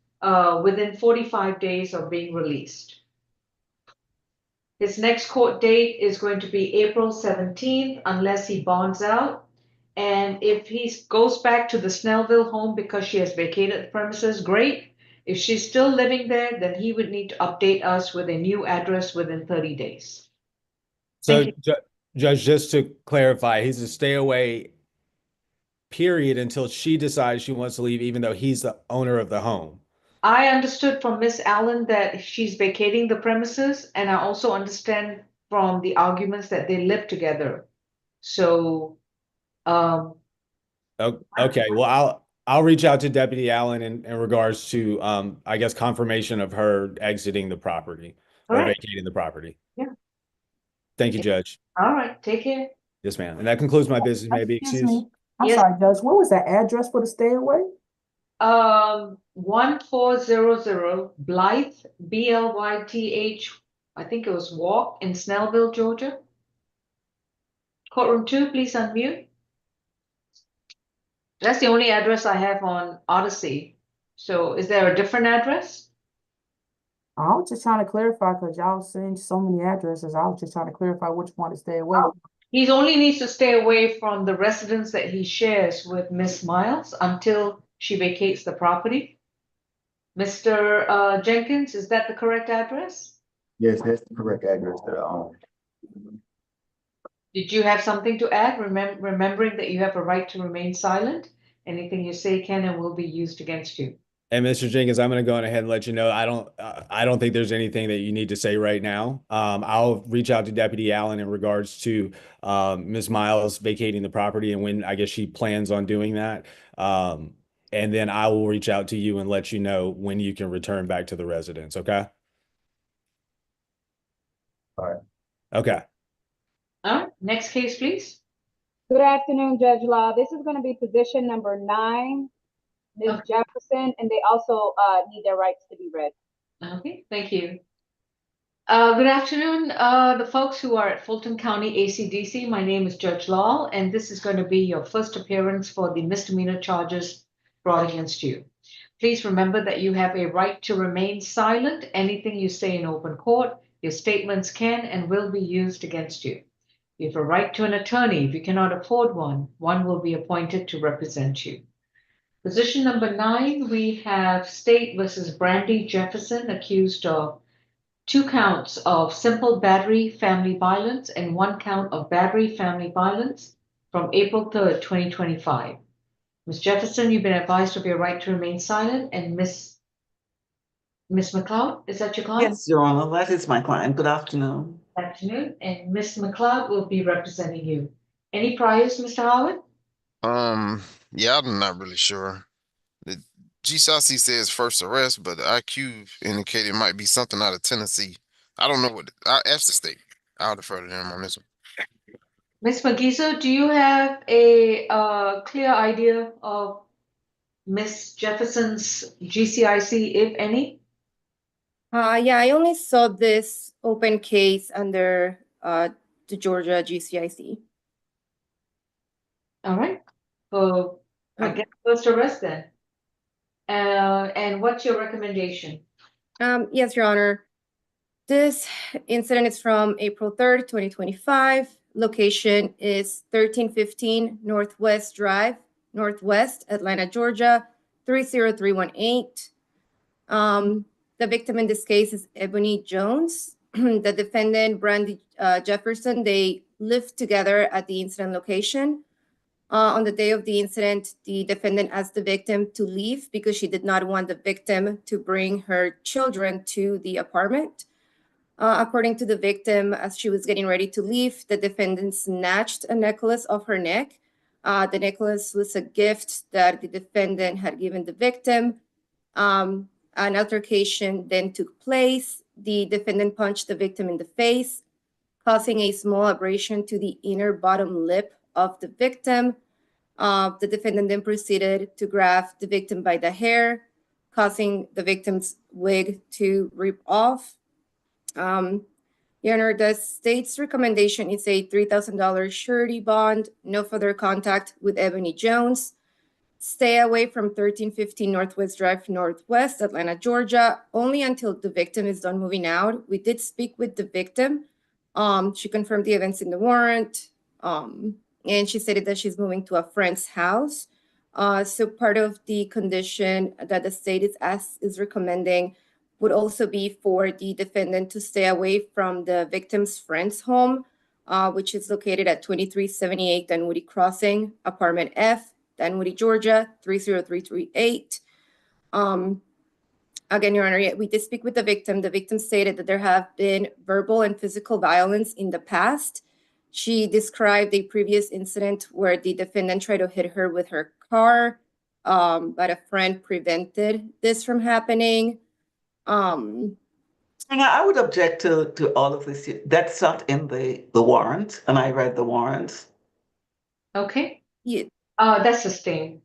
within 45 days of being released. His next court date is going to be April 17th, unless he bonds out. And if he goes back to the Snellville home because she has vacated the premises, great. If she's still living there, then he would need to update us with a new address within 30 days. So, Judge, just to clarify, he's to stay away, period, until she decides she wants to leave, even though he's the owner of the home. I understood from Miss Allen that she's vacating the premises, and I also understand from the arguments that they live together. So, okay, well, I'll reach out to Deputy Allen in regards to, I guess, confirmation of her exiting the property or vacating the property. Yeah. Thank you, Judge. All right, take care. Yes, ma'am. And that concludes my business. May I be Excuse excused? me. I'm sorry, Judge. What was that address for the stay away? 1400 Blythe, Blyth, I think it was Walk in Snellville, Georgia. Courtroom 2, please unmute. That's the only address I have on Odyssey. So is there a different address? I was just trying to clarify because y'all send so many addresses. I was just trying to clarify which one to stay away. He only needs to stay away from the residence that he shares with Miss Miles until she vacates the property. Mr. Jenkins, is that the correct address? Yes, that's the correct address that I own. Did you have something to add? Remembering that you have a right to remain silent. Anything you say can and will be used against you. And Mr. Jenkins, I'm going to go ahead and let you know, I don't think there's anything that you need to say right now. I'll reach out to Deputy Allen in regards to Ms. Miles vacating the property and when I guess she plans on doing that. And then I will reach out to you and let you know when you can return back to the residence. Okay. All right. Okay. All right, next case, please. Good afternoon, Judge Law. This is going to be position number 9, Ms. Jefferson, and they also need their rights to be read. Okay, thank you. Good afternoon, the folks who are at Fulton County ACDC. My name is Judge Law, and this is going to be your first appearance for the misdemeanor charges brought against you. Please remember that you have a right to remain silent. Anything you say in open court, your statements can and will be used against you. You have a right to an attorney. If you cannot afford one, one will be appointed to represent you. Position number 9, we have State versus Brandy Jefferson, accused of 2 counts of simple battery family violence and 1 count of battery family violence from April 3rd, 2025. Ms. Jefferson, you've been advised of your right to remain silent, and Ms. McLeod, is that your client? Yes, Your Honor, that is my client. Good afternoon. Good afternoon, and Ms. McLeod will be representing you. Any priors, Mr. Howard? Yeah, I'm not really sure. The GCIC says first arrest, but the IQ indicated it might be something out of Tennessee. I don't know what. I asked the state. I'll defer to them on this one. Ms. McGeezo, do you have a clear idea of Ms. Jefferson's GCIC, if any? Yeah, I only saw this open case under the Georgia GCIC. All right. So I guess first arrest then. And what's your recommendation? Yes, Your Honor. This incident is from April 3rd, 2025. Location is 1315 Northwest Drive, Northwest, Atlanta, Georgia, 30318. The victim in this case is Ebony Jones. The defendant, Brandy Jefferson, they lived together at the incident location. On the day of the incident, the defendant asked the victim to leave because she did not want the victim to bring her children to the apartment. According to the victim, as she was getting ready to leave, the defendant snatched a necklace off her neck. The necklace was a gift that the defendant had given the victim. An altercation then took place. The defendant punched the victim in the face, causing a small abrasion to the inner bottom lip of the victim. The defendant then proceeded to grab the victim by the hair, causing the victim's wig to rip off. Your Honor, the state's recommendation is a $3,000 surety bond, no further contact with Ebony Jones. Stay away from 1315 Northwest Drive, Northwest, Atlanta, Georgia, only until the victim is done moving out. We did speak with the victim. She confirmed the events in the warrant, and she stated that she's moving to a friend's house. So part of the condition that the state is recommending would also be for the defendant to stay away from the victim's friend's home, which is located at 2378 Dunwoody Crossing, Apartment F, Dunwoody, Georgia, 30338. Again, Your Honor, we did speak with the victim. The victim stated that there have been verbal and physical violence in the past. She described a previous incident where the defendant tried to hit her with her car, but a friend prevented this from happening. And I would object to all of this. That's not in the warrant, and I read the warrant. Okay. Yeah. That's sustained.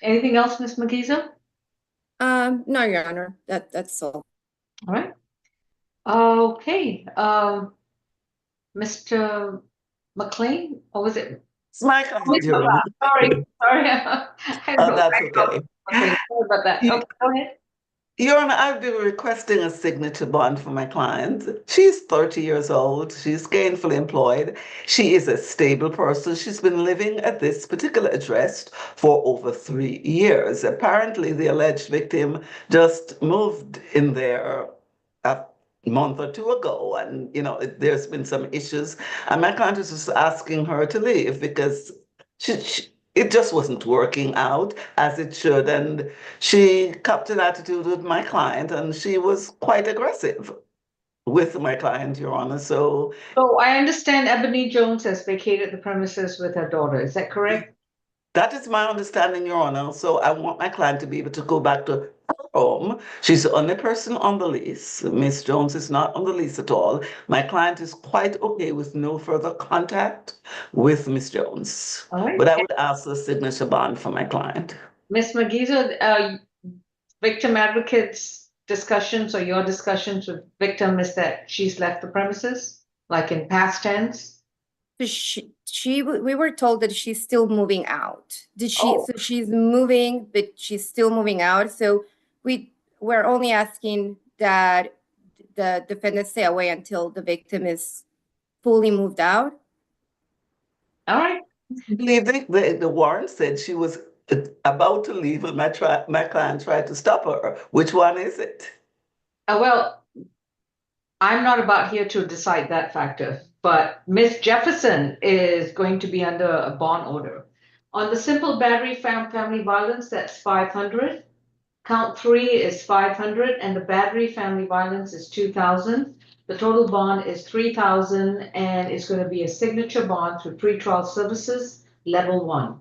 Anything else, Ms. McGeezo? No, Your Honor, that's all. All right. Okay. Mr. McLean, or was it? It's my client, Your Honor. Sorry. That's okay. Okay, sorry about that. Okay, go ahead. Your Honor, I've been requesting a signature bond for my client. She's 30 years old. She's gainfully employed. She is a stable person. She's been living at this particular address for over 3 years. Apparently, the alleged victim just moved in there a month or two ago, and there's been some issues. And my client is just asking her to leave because it just wasn't working out as it should. And she kept an attitude with my client, and she was quite aggressive with my client, Your Honor. So I understand Ebony Jones has vacated the premises with her daughter. Is that correct? that is my understanding, Your Honor. So I want my client to be able to go back to her home. She's the only person on the lease. Miss Jones is not on the lease at all. My client is quite okay with no further contact with Miss Jones. All right. But I would ask the signature bond for my client. Ms. McGeezo, victim advocates discussions or your discussions with victim is that she's left the premises, like in past tense? We were told that she's still moving out. So she's moving, but she's still moving out. So we're only asking that the defendant stay away until the victim is fully moved out. All right. I believe the warrant said she was about to leave and my client tried to stop her. Which one is it? Well, I'm not about here to decide that factor, but Miss Jefferson is going to be under a bond order. On the simple battery family violence, that's 500. Count 3 is 500, and the battery family violence is 2,000. The total bond is 3,000, and it's going to be a signature bond through pretrial services, level 1.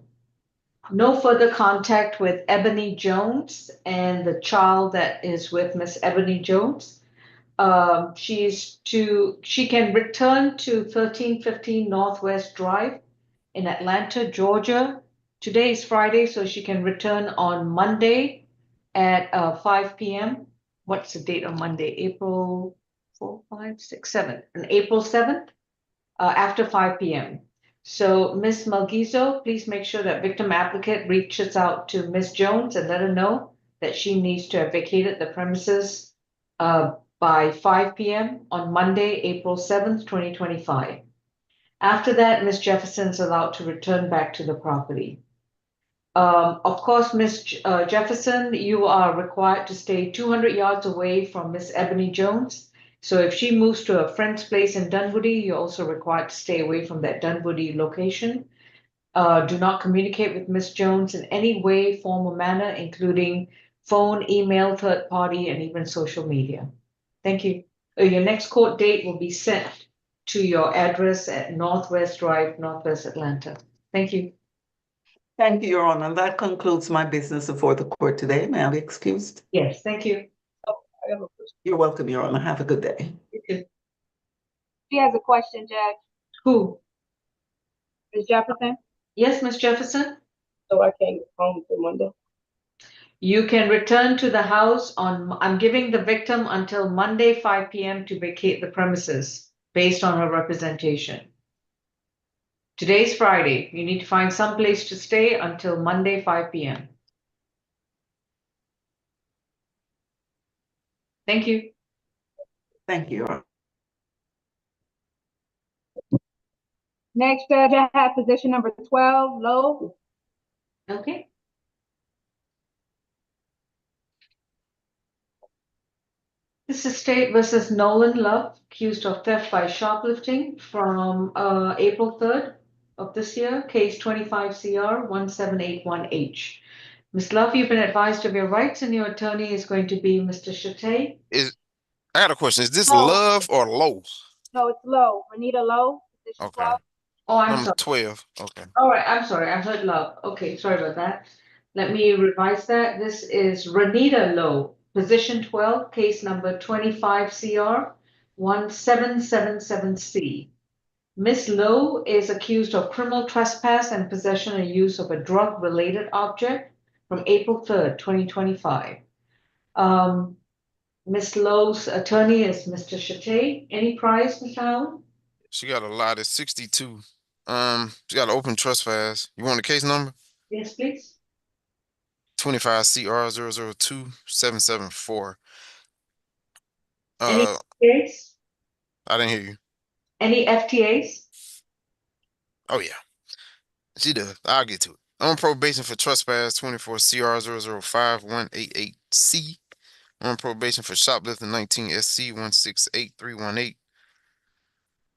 No further contact with Ebony Jones and the child that is with Miss Ebony Jones. She can return to 1315 Northwest Drive in Atlanta, Georgia. Today is Friday, so she can return on Monday at 5 p.m. What's the date on Monday? April 4, 5, 6, 7. On April 7th, after 5 p.m. So Ms. Malghizo, please make sure that victim applicant reaches out to Ms. Jones and let her know that she needs to have vacated the premises by 5 p.m. on Monday, April 7th, 2025. After that, Ms. Jefferson is allowed to return back to the property. Of course, Ms. Jefferson, you are required to stay 200 yards away from Ms. Ebony Jones. So if she moves to a friend's place in Dunwoody, you're also required to stay away from that Dunwoody location. Do not communicate with Ms. Jones in any way, form, or manner, including phone, email, third party, and even social media. Thank you. Your next court date will be sent to your address at Northwest Drive, Northwest Atlanta. Thank you. Thank you, Your Honor. That concludes my business before the court today. May I be excused? Yes, thank you. You're welcome, Your Honor. Have a good day. You too. She has a question, Judge. Who? Ms. Jefferson? Yes, Ms. Jefferson? So I can't get home till Monday? You can return to the house I'm giving the victim until Monday, 5 p.m. to vacate the premises based on her representation. Today's Friday. You need to find some place to stay until Monday, 5 p.m. Thank you. Thank you, Your Honor. Next, Judge, I have position number 12, Lowe. Okay. This is State versus Nolan Love, accused of theft by shoplifting from April 3rd of this year, case 25 CR 1781H. Ms. Love, you've been advised of your rights, and your attorney is going to be Mr. Chate. I got a question. Is this No. Love or Low? No, it's Lowe. Renita Lowe, position Okay. 12. Oh, I'm Number sorry. 12. Okay. All right, I'm sorry. I heard Love. Okay, sorry about that. Let me revise that. This is Renita Lowe, position 12, case number 25 CR 1777C. Ms. Lowe is accused of criminal trespass and possession and use of a drug-related object from April 3rd, 2025. Ms. Lowe's attorney is Mr. Chate. Any prize, Mr. Allen? She got a lot of 62. She got an open trespass. You want the case number? Yes, please. 25 CR 002-774. Any FTAs? I didn't hear you. Any FTAs? Oh yeah. She does. I'll get to it. On probation for trespass 24 CR 005-188C. On probation for shoplifting 19 SC 168318.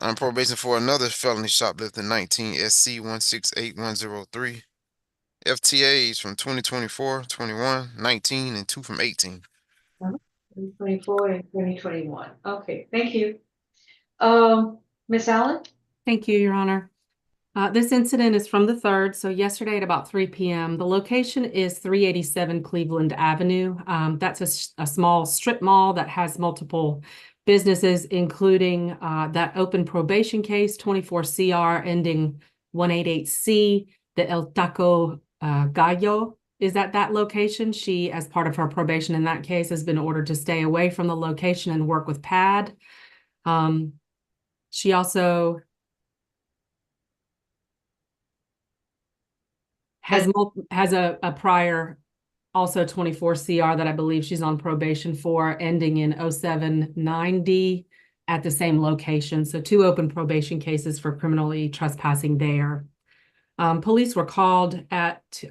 On probation for another felony shoplifting 19 SC 168103. FTAs from 2024, 21, 19, and 2 from 18. 2024 and 2021. Okay, thank you. Ms. Allen? Thank you, Your Honor. This incident is from the 3rd, so yesterday at about 3 p.m. The location is 387 Cleveland Avenue. That's a small strip mall that has multiple businesses, including that open probation case, 24 CR ending 188C, the El Taco Gallo is at that location. She, as part of her probation in that case, has been ordered to stay away from the location and work with PAD. She also has a prior also 24 CR that I believe she's on probation for, ending in 079D at the same location. So 2 open probation cases for criminally trespassing there. Police were called at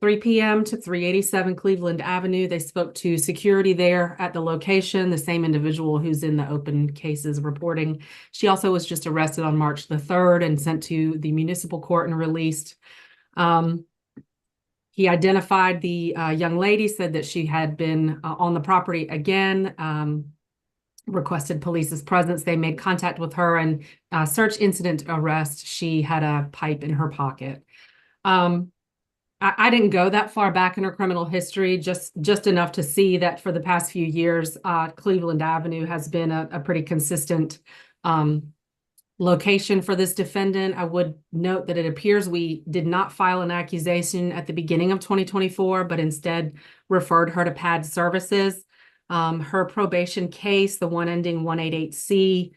3 p.m. to 387 Cleveland Avenue. They spoke to security there at the location, the same individual who's in the open cases reporting. She also was just arrested on March the 3rd and sent to the municipal court and released. He identified the young lady, said that she had been on the property again, requested police's presence. They made contact with her and search incident arrest. She had a pipe in her pocket. I didn't go that far back in her criminal history, just enough to see that for the past few years, Cleveland Avenue has been a pretty consistent location for this defendant. I would note that it appears we did not file an accusation at the beginning of 2024, but instead referred her to PAD services. Her probation case, the one ending 188C,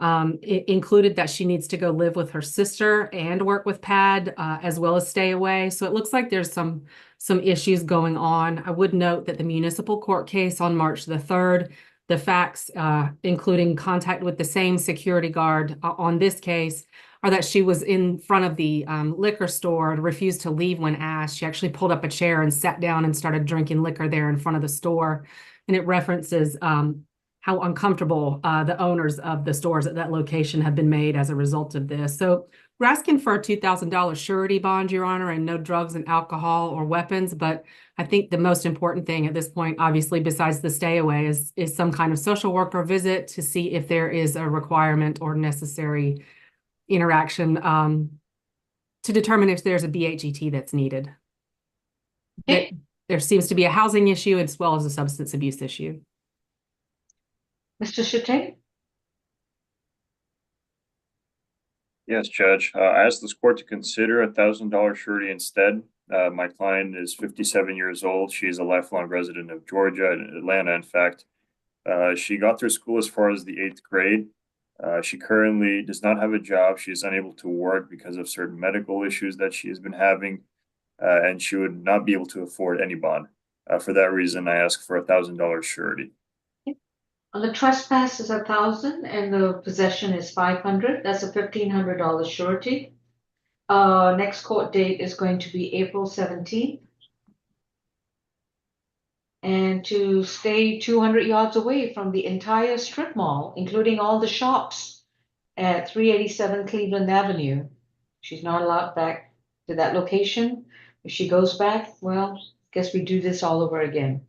it included that she needs to go live with her sister and work with PAD, as well as stay away. So it looks like there's some issues going on. I would note that the municipal court case on March the 3rd, the facts, including contact with the same security guard on this case, are that she was in front of the liquor store and refused to leave when asked. She actually pulled up a chair and sat down and started drinking liquor there in front of the store. And it references how uncomfortable the owners of the stores at that location have been made as a result of this. So we're asking for a $2,000 surety bond, Your Honor, and no drugs and alcohol or weapons. But I think the most important thing at this point, obviously, besides the stay away, is some kind of social worker visit to see if there is a requirement or necessary interaction to determine if there's a BHET that's needed. Okay. There seems to be a housing issue as well as a substance abuse issue. Mr. Shutte? Yes, Judge. I asked this court to consider $1,000 surety instead. My client is 57 years old. She's a lifelong resident of Georgia, Atlanta, in fact. She got through school as far as the 8th grade. She currently does not have a job. She is unable to work because of certain medical issues that she has been having, and she would not be able to afford any bond. For that reason, I ask for $1,000 surety. On the trespass is 1,000 and the possession is 500. That's a $1,500 surety. Next court date is going to be April 17th. And to stay 200 yards away from the entire strip mall, including all the shops at 387 Cleveland Avenue. She's not allowed back to that location. If she goes back, well, guess we do this all over again.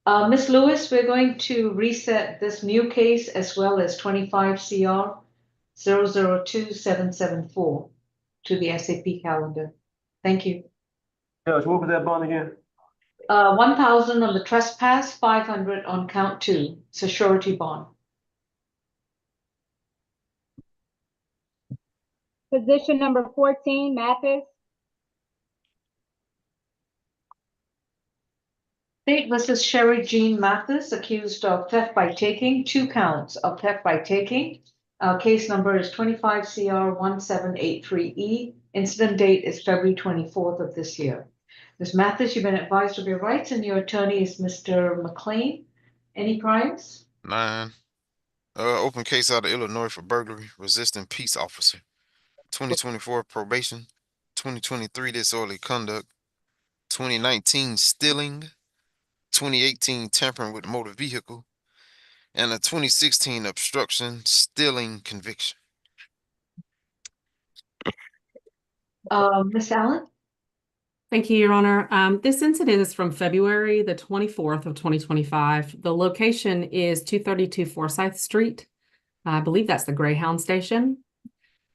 Ms. Lewis, we're going to reset this new case as well as 25 CR 002774 to the SAP calendar. Thank you. Judge, what was that bond again? 1,000 on the trespass, 500 on count 2. It's a surety bond. Position number 14, Mathis. State versus Sherry Jean Mathis, accused of theft by taking, 2 counts of theft by taking. Case number is 25 CR 1783E. Incident date is February 24th of this year. Ms. Mathis, you've been advised of your rights, and your attorney is Mr. McLean. Any priors? 9. Open case out of Illinois for burglary, resisting peace officer. 2024 probation. 2023 disorderly conduct. 2019 stealing. 2018 tampering with motor vehicle. And a 2016 obstruction stealing conviction. Ms. Allen? Thank you, Your Honor. This incident is from February the 24th of 2025. The location is 232 Forsyth Street. I believe that's the Greyhound station.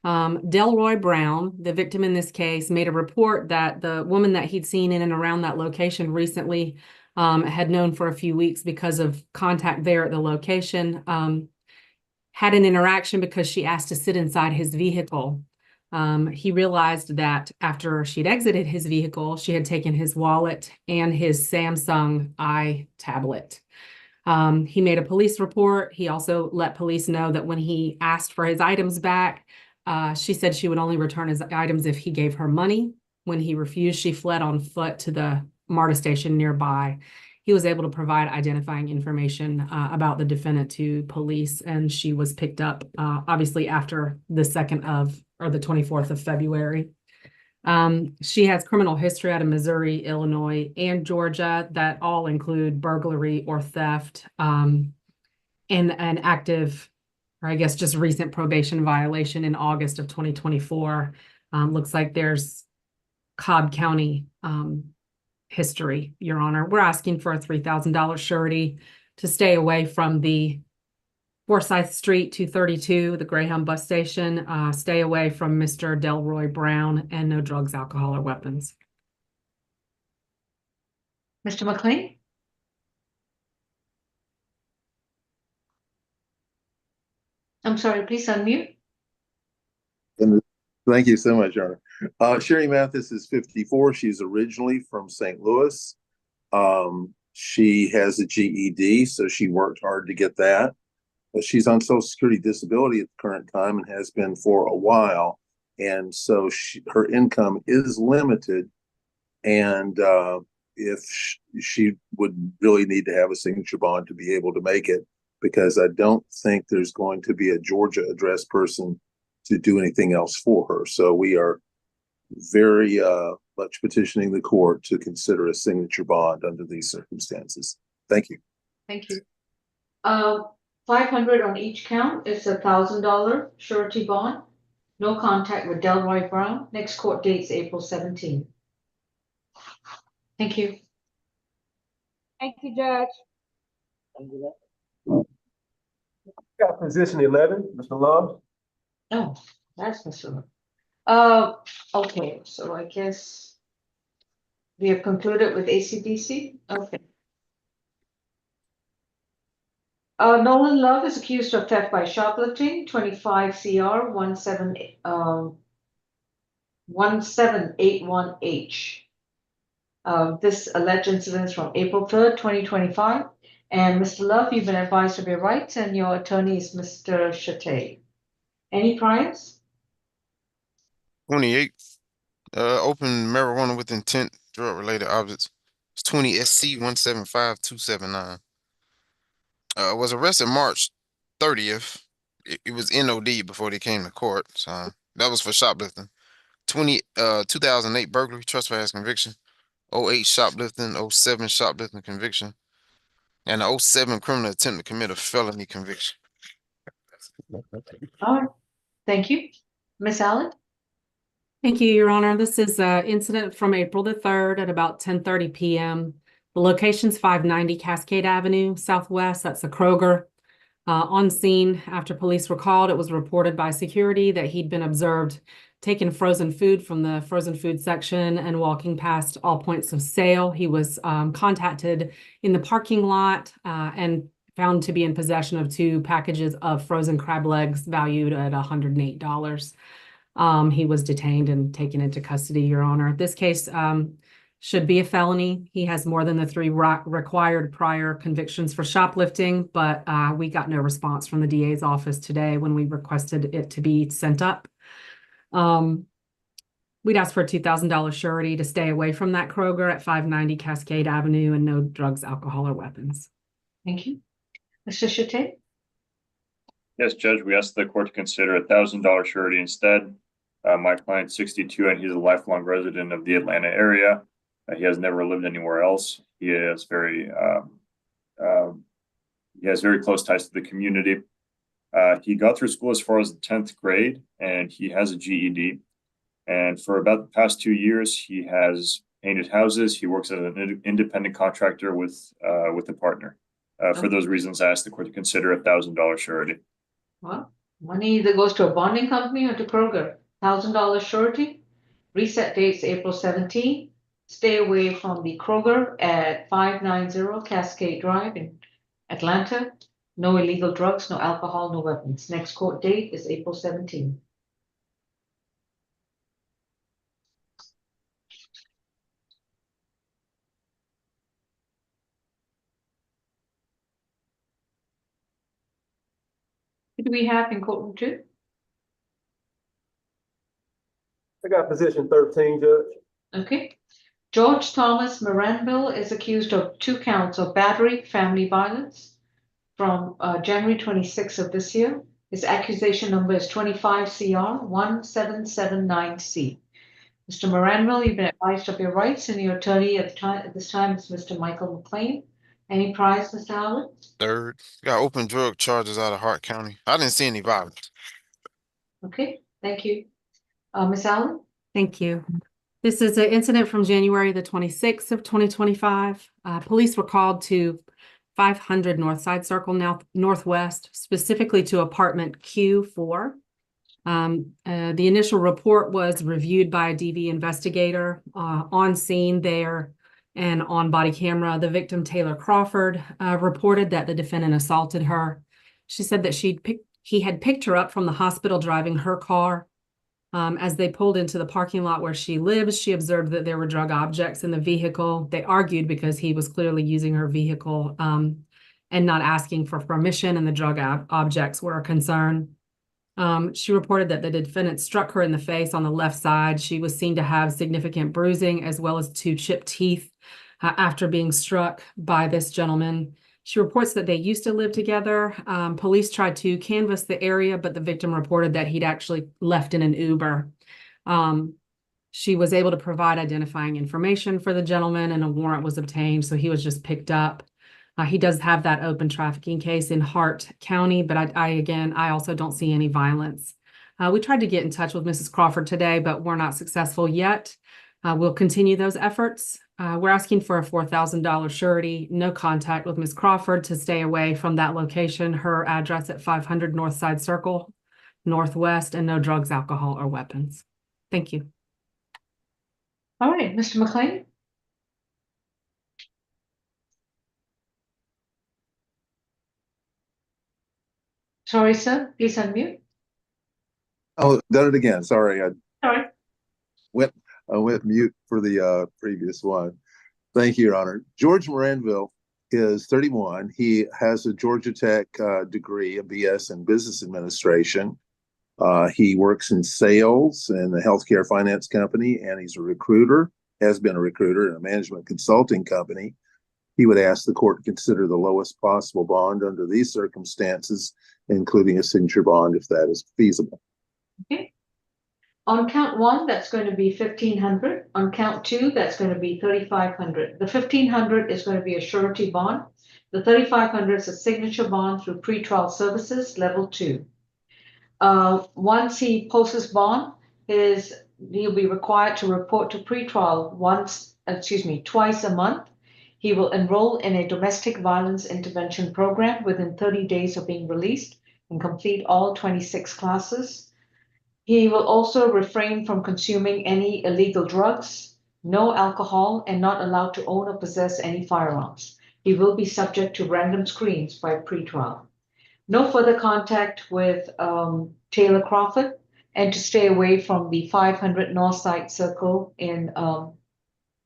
Delroy Brown, the victim in this case, made a report that the woman that he'd seen in and around that location recently had known for a few weeks because of contact there at the location, had an interaction because she asked to sit inside his vehicle. He realized that after she'd exited his vehicle, she had taken his wallet and his Samsung tablet. He made a police report. He also let police know that when he asked for his items back, she said she would only return his items if he gave her money. When he refused, she fled on foot to the MARTA station nearby. He was able to provide identifying information about the defendant to police, and she was picked up, obviously, after the 24th of February. She has criminal history out of Missouri, Illinois, and Georgia that all include burglary or theft, and an active, or I guess just recent probation violation in August of 2024. Looks like there's Cobb County history, Your Honor. We're asking for a $3,000 surety to stay away from the Forsyth Street 232, the Greyhound bus station, stay away from Mr. Delroy Brown, and no drugs, alcohol, or weapons. Mr. McLean? I'm sorry, please unmute. Thank you so much, Your Honor. Sherry Mathis is 54. She's originally from St. Louis. She has a GED, so she worked hard to get that. But she's on Social Security disability at the current time and has been for a while. And so her income is limited. And if she would really need to have a signature bond to be able to make it, because I don't think there's going to be a Georgia address person to do anything else for her. So we are very much petitioning the court to consider a signature bond under these circumstances. Thank you. Thank you. 500 on each count is $1,000 surety bond. No contact with Delroy Brown. Next court date is April 17th. Thank you. Thank you, Judge. Got position 11, Mr. Love. Oh, that's Mr. Okay, so I guess we have concluded with ACDC. Okay. Nolan Love is accused of theft by shoplifting, 25 CR 1781H. This alleged incident is from April 3rd, 2025. And Mr. Love, you've been advised of your rights, and your attorney is Mr. Chate. Any priors? 28. Open marijuana with intent, drug-related objects. It's 20 SC 175279. Was arrested March 30th. It was NOD before they came to court. So that was for shoplifting. 2008 burglary, trespass conviction. 08 shoplifting, 07 shoplifting conviction. And a 07 criminal attempt to commit a felony conviction. All right. Thank you. Miss Allen? Thank you, Your Honor. This is an incident from April the 3rd at about 10:30 p.m. The location's 590 Cascade Avenue, Southwest. That's a Kroger. On scene, after police were called, it was reported by security that he'd been observed taking frozen food from the frozen food section and walking past all points of sale. He was contacted in the parking lot and found to be in possession of 2 packages of frozen crab legs valued at $108. He was detained and taken into custody, Your Honor. This case should be a felony. He has more than the 3 required prior convictions for shoplifting, but we got no response from the DA's office today when we requested it to be sent up. We'd ask for a $2,000 surety to stay away from that Kroger at 590 Cascade Avenue and no drugs, alcohol, or weapons. Thank you. Mr. Chate? Yes, Judge, we asked the court to consider $1,000 surety instead. My client's 62 and he's a lifelong resident of the Atlanta area. He has never lived anywhere else. He has very close ties to the community. He got through school as far as the 10th grade, and he has a GED. And for about the past 2 years, he has painted houses. He works as an independent contractor with a partner. For those reasons, I asked the court to consider $1,000 surety. Well, money either goes to a bonding company or to Kroger. $1,000 surety. Reset dates April 17th. Stay away from the Kroger at 590 Cascade Drive in Atlanta. No illegal drugs, no alcohol, no weapons. Next court date is April 17th. Who do we have in courtroom 2? I got position 13, Judge. Okay. George Thomas Moranville is accused of 2 counts of battery, family violence from January 26th of this year. His accusation number is 25 CR 1779C. Mr. Moranville, you've been advised of your rights, and your attorney at this time is Mr. Michael McLean. Any prize, Mr. Howard? Third, got open drug charges out of Hart County. I didn't see any violence. Okay, thank you. Ms. Allen? Thank you. This is an incident from January the 26th of 2025. Police were called to 500 Northside Circle Northwest, specifically to apartment Q4. The initial report was reviewed by a DV investigator on scene there and on body camera. The victim, Taylor Crawford, reported that the defendant assaulted her. She said that he had picked her up from the hospital driving her car. As they pulled into the parking lot where she lives, she observed that there were drug objects in the vehicle. They argued because he was clearly using her vehicle and not asking for permission, and the drug objects were a concern. She reported that the defendant struck her in the face on the left side. She was seen to have significant bruising as well as 2 chipped teeth after being struck by this gentleman. She reports that they used to live together. Police tried to canvass the area, but the victim reported that he'd actually left in an Uber. She was able to provide identifying information for the gentleman, and a warrant was obtained, so he was just picked up. He does have that open trafficking case in Hart County, but I also don't see any violence. We tried to get in touch with Mrs. Crawford today, but we're not successful yet. We'll continue those efforts. We're asking for a $4,000 surety, no contact with Ms. Crawford to stay away from that location, her address at 500 Northside Circle Northwest, and no drugs, alcohol, or weapons. Thank you. All right, Mr. McLean? Sorry, sir, please unmute. Oh, done it again. Sorry, All right. I went mute for the previous one. Thank you, Your Honor. George Moranville is 31. He has a Georgia Tech degree, a BS in Business Administration. He works in sales in a healthcare finance company, and he's a recruiter, has been a recruiter in a management consulting company. He would ask the court to consider the lowest possible bond under these circumstances, including a signature bond if that is feasible. Okay. On count 1, that's going to be $1,500. On count 2, that's going to be $3,500. The $1,500 is going to be a surety bond. The $3,500 is a signature bond through pretrial services, level 2. Once he posts his bond, he'll be required to report to pretrial twice a month. He will enroll in a domestic violence intervention program within 30 days of being released and complete all 26 classes. He will also refrain from consuming any illegal drugs, no alcohol, and not allowed to own or possess any firearms. He will be subject to random screens by pretrial. No further contact with Taylor Crawford, and to stay away from the 500 Northside Circle in, I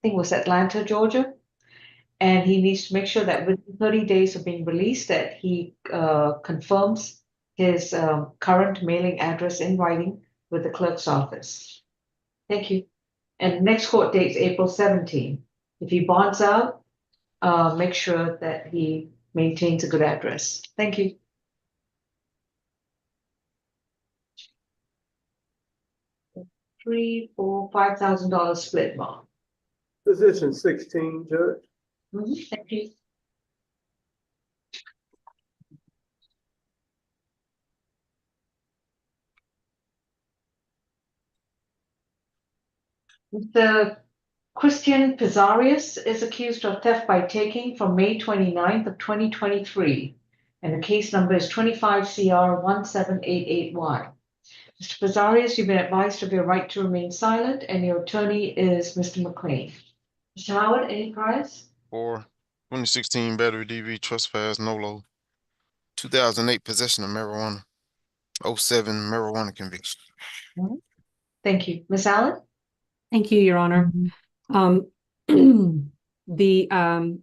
think it was Atlanta, Georgia. And he needs to make sure that within 30 days of being released that he confirms his current mailing address in writing with the clerk's office. Thank you. And next court date is April 17. If he bonds out, make sure that he maintains a good address. Thank you. $3,000, $4,000, $5,000 split bond. Position 16, Judge. Thank you. The Christian Pizarrius is accused of theft by taking from May 29th of 2023, and the case number is 25 CR 1788Y. Mr. Pizarrius, you've been advised of your right to remain silent, and your attorney is Mr. McLean. Mr. Howard, any prize? 4, 2016 battery DV trespass NOLO, 2008 possession of marijuana, 07 marijuana conviction. Thank you. Ms. Allen? Thank you, Your Honor. The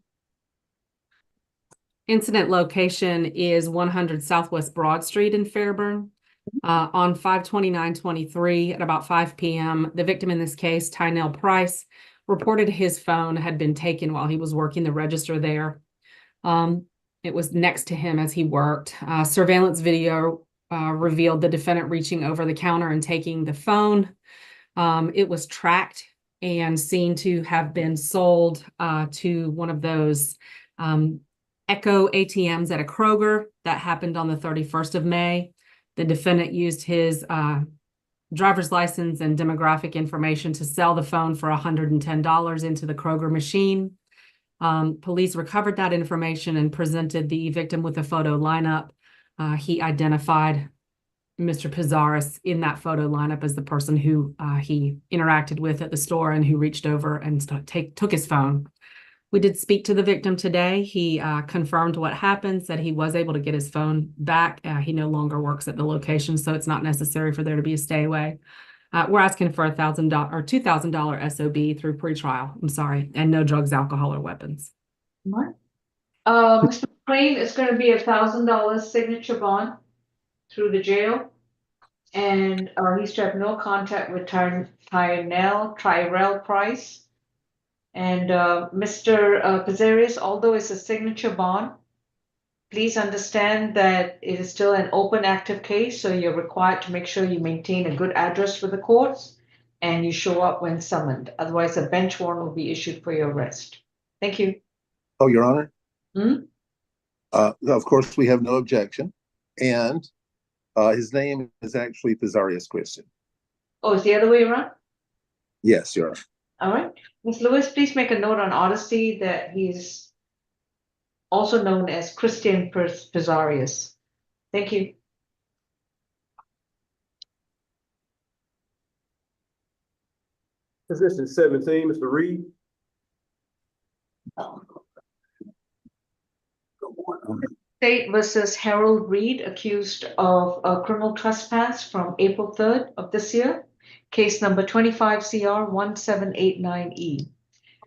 incident location is 100 Southwest Broad Street in Fairburn. On 5/29/23 at about 5 p.m., the victim in this case, Tynell Price, reported his phone had been taken while he was working the register there. It was next to him as he worked. Surveillance video revealed the defendant reaching over the counter and taking the phone. It was tracked and seen to have been sold to one of those Echo ATMs at a Kroger. That happened on the 31st of May. The defendant used his driver's license and demographic information to sell the phone for $110 into the Kroger machine. Police recovered that information and presented the victim with a photo lineup. He identified Mr. Pizarris in that photo lineup as the person who he interacted with at the store and who reached over and took his phone. We did speak to the victim today. He confirmed what happened, said he was able to get his phone back. He no longer works at the location, so it's not necessary for there to be a stay away. We're asking for $1,000 or $2,000 SOB through pretrial. I'm sorry, and no drugs, alcohol, or weapons. What? Mr. McLean, it's going to be $1,000 signature bond through the jail. And he's to have no contact with Tyrell Price. And Mr. Pizarris, although it's a signature bond, please understand that it is still an open active case, so you're required to make sure you maintain a good address for the courts and you show up when summoned. Otherwise, a bench warrant will be issued for your arrest. Thank you. Oh, Your Honor. Hmm? Of course, we have no objection. And his name is actually Pizarris Christian. Oh, it's the other way around? Yes, Your Honor. All right. Ms. Lewis, please make a note on Odyssey that he's also known as Christian Pizarris. Thank you. Position 17, Mr. Reed. State versus Harold Reed, accused of a criminal trespass from April 3rd of this year. Case number 25 CR 1789E.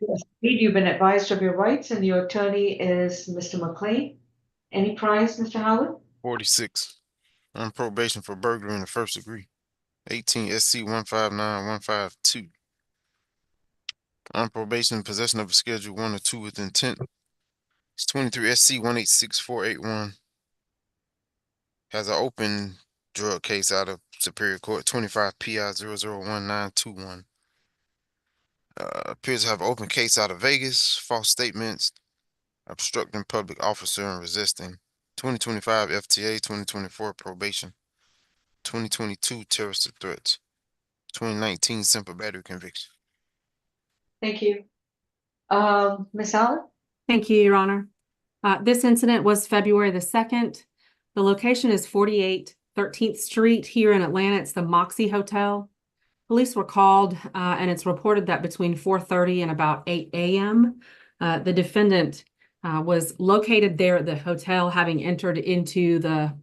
Mr. Reed, you've been advised of your rights and your attorney is Mr. McLean. Any prize, Mr. Howard? 46. On probation for burglary in the first degree. 18 SC 159152. On probation, possession of a Schedule 1 or 2 with intent. It's 23 SC 186481. Has an open drug case out of Superior Court, 25 PI 001921. Appears to have an open case out of Vegas, false statements, obstructing public officer and resisting. 2025 FTA, 2024 probation. 2022 terrorist threats. 2019 simple battery conviction. Thank you. Ms. Howard? Thank you, Your Honor. This incident was February the 2nd. The location is 48 13th Street here in Atlanta. It's the Moxie Hotel. Police were called and it's reported that between 4:30 and about 8 a.m., the defendant was located there at the hotel, having entered into the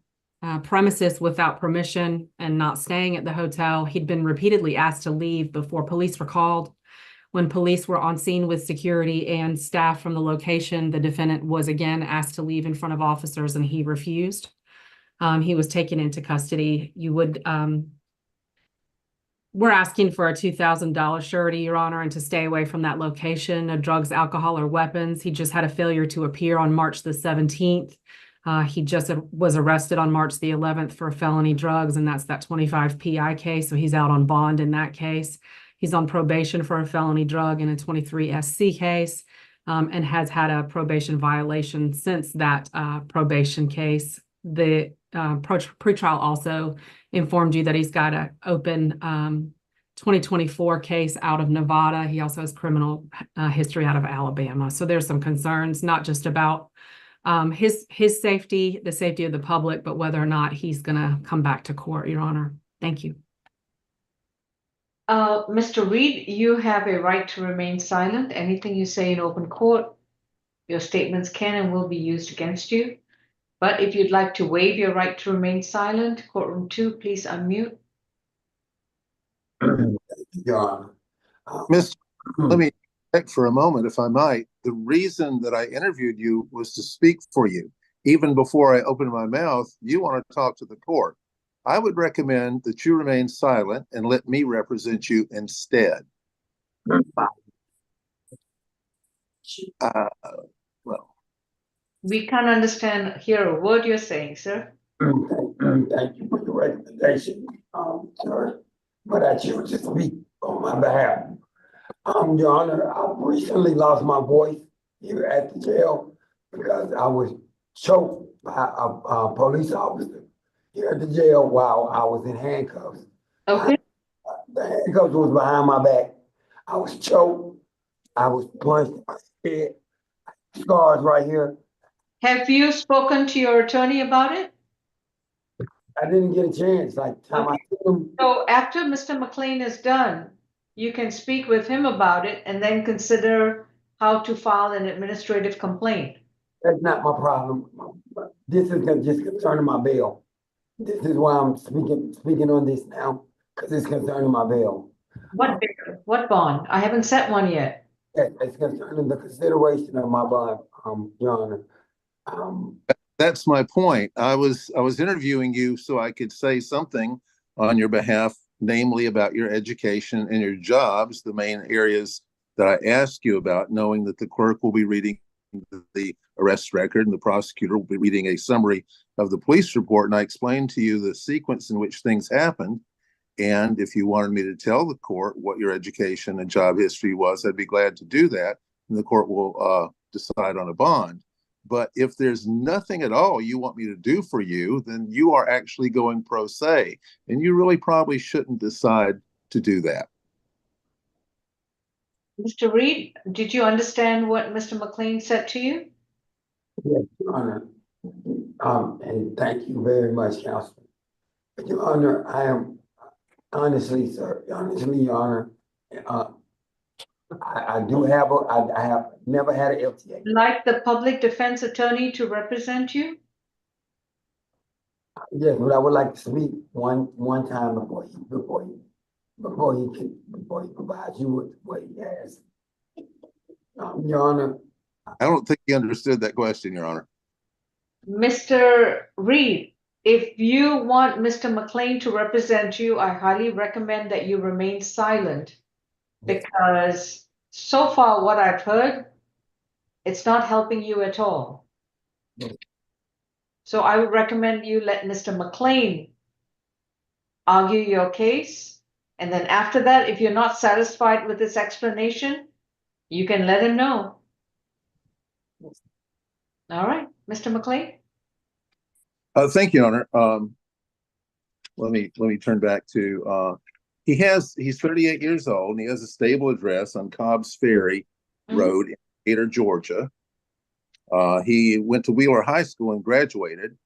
premises without permission and not staying at the hotel. He'd been repeatedly asked to leave before police were called. When police were on scene with security and staff from the location, the defendant was again asked to leave in front of officers and he refused. He was taken into custody. We're asking for a $2,000 surety, Your Honor, and to stay away from that location. No drugs, alcohol, or weapons. He just had a failure to appear on March the 17th. He just was arrested on March the 11th for felony drugs, and that's that 25 PI case. So he's out on bond in that case. He's on probation for a felony drug in a 23 SC case, and has had a probation violation since that probation case. The pretrial also informed you that he's got an open 2024 case out of Nevada. He also has criminal history out of Alabama. So there's some concerns, not just about his safety, the safety of the public, but whether or not he's going to come back to court, Your Honor. Thank you. Mr. Reed, you have a right to remain silent. Anything you say in open court, your statements can and will be used against you. But if you'd like to waive your right to remain silent, courtroom 2, please unmute. Miss, let me check for a moment, if I might. The reason that I interviewed you was to speak for you. Even before I opened my mouth, you want to talk to the court. I would recommend that you remain silent and let me represent you instead. Well, we can't understand, hear a word you're saying, sir. Thank you for your recommendation, sir. But I choose to speak on my behalf. Your Honor, I recently lost my voice here at the jail because I was choked by a police officer here at the jail while I was in handcuffs. Okay, The handcuffs was behind my back. I was choked. I was punched in my head. Scars right here. have you spoken to your attorney about it? I didn't get a chance. Like time I took him, So after Mr. McLean is done, you can speak with him about it and then consider how to file an administrative complaint. that's not my problem. This is just concerning my bail. This is why I'm speaking on this now, because it's concerning my bail. What bail? What bond? I haven't set one yet. It's concerning the consideration of my bond, Your Honor. That's my point. I was interviewing you so I could say something on your behalf, namely about your education and your jobs, the main areas that I asked you about, knowing that the clerk will be reading the arrest record and the prosecutor will be reading a summary of the police report. And I explained to you the sequence in which things happened. And if you wanted me to tell the court what your education and job history was, I'd be glad to do that. And the court will decide on a bond. But if there's nothing at all you want me to do for you, then you are actually going pro se. And you really probably shouldn't decide to do that. Mr. Reed, did you understand what Mr. McLean said to you? Yes, Your Honor. And thank you very much, Counselor. But Your Honor, I am honestly, sir, Your Honor, I do have I have never had an LTA. Like the public defense attorney to represent you? Yes, but I would like to speak one time before he provides you with what he has. Your Honor. I don't think he understood that question, Your Honor. Mr. Reed, if you want Mr. McLean to represent you, I highly recommend that you remain silent because so far what I've heard, it's not helping you at all. So I would recommend you let Mr. McLean argue your case. And then after that, if you're not satisfied with this explanation, you can let him know. All right, Mr. McLean. Thank you, Your Honor. Let me turn back to he's 38 years old and he has a stable address on Cobb's Ferry Road in Decatur, Georgia. He went to Wheeler High School and graduated.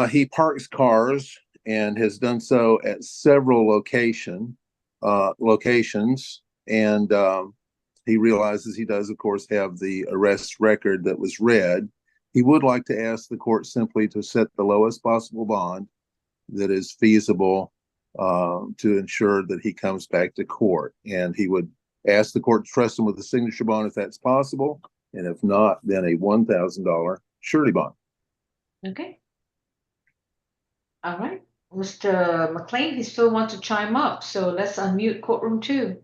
He parks cars and has done so at several locations, and he realizes he does, of course, have the arrest record that was read. He would like to ask the court simply to set the lowest possible bond that is feasible to ensure that he comes back to court. And he would ask the court to trust him with a signature bond if that's possible. And if not, then a $1,000 surety bond. Okay. All right. Mr. McLean, he still wants to chime up, so let's unmute courtroom 2.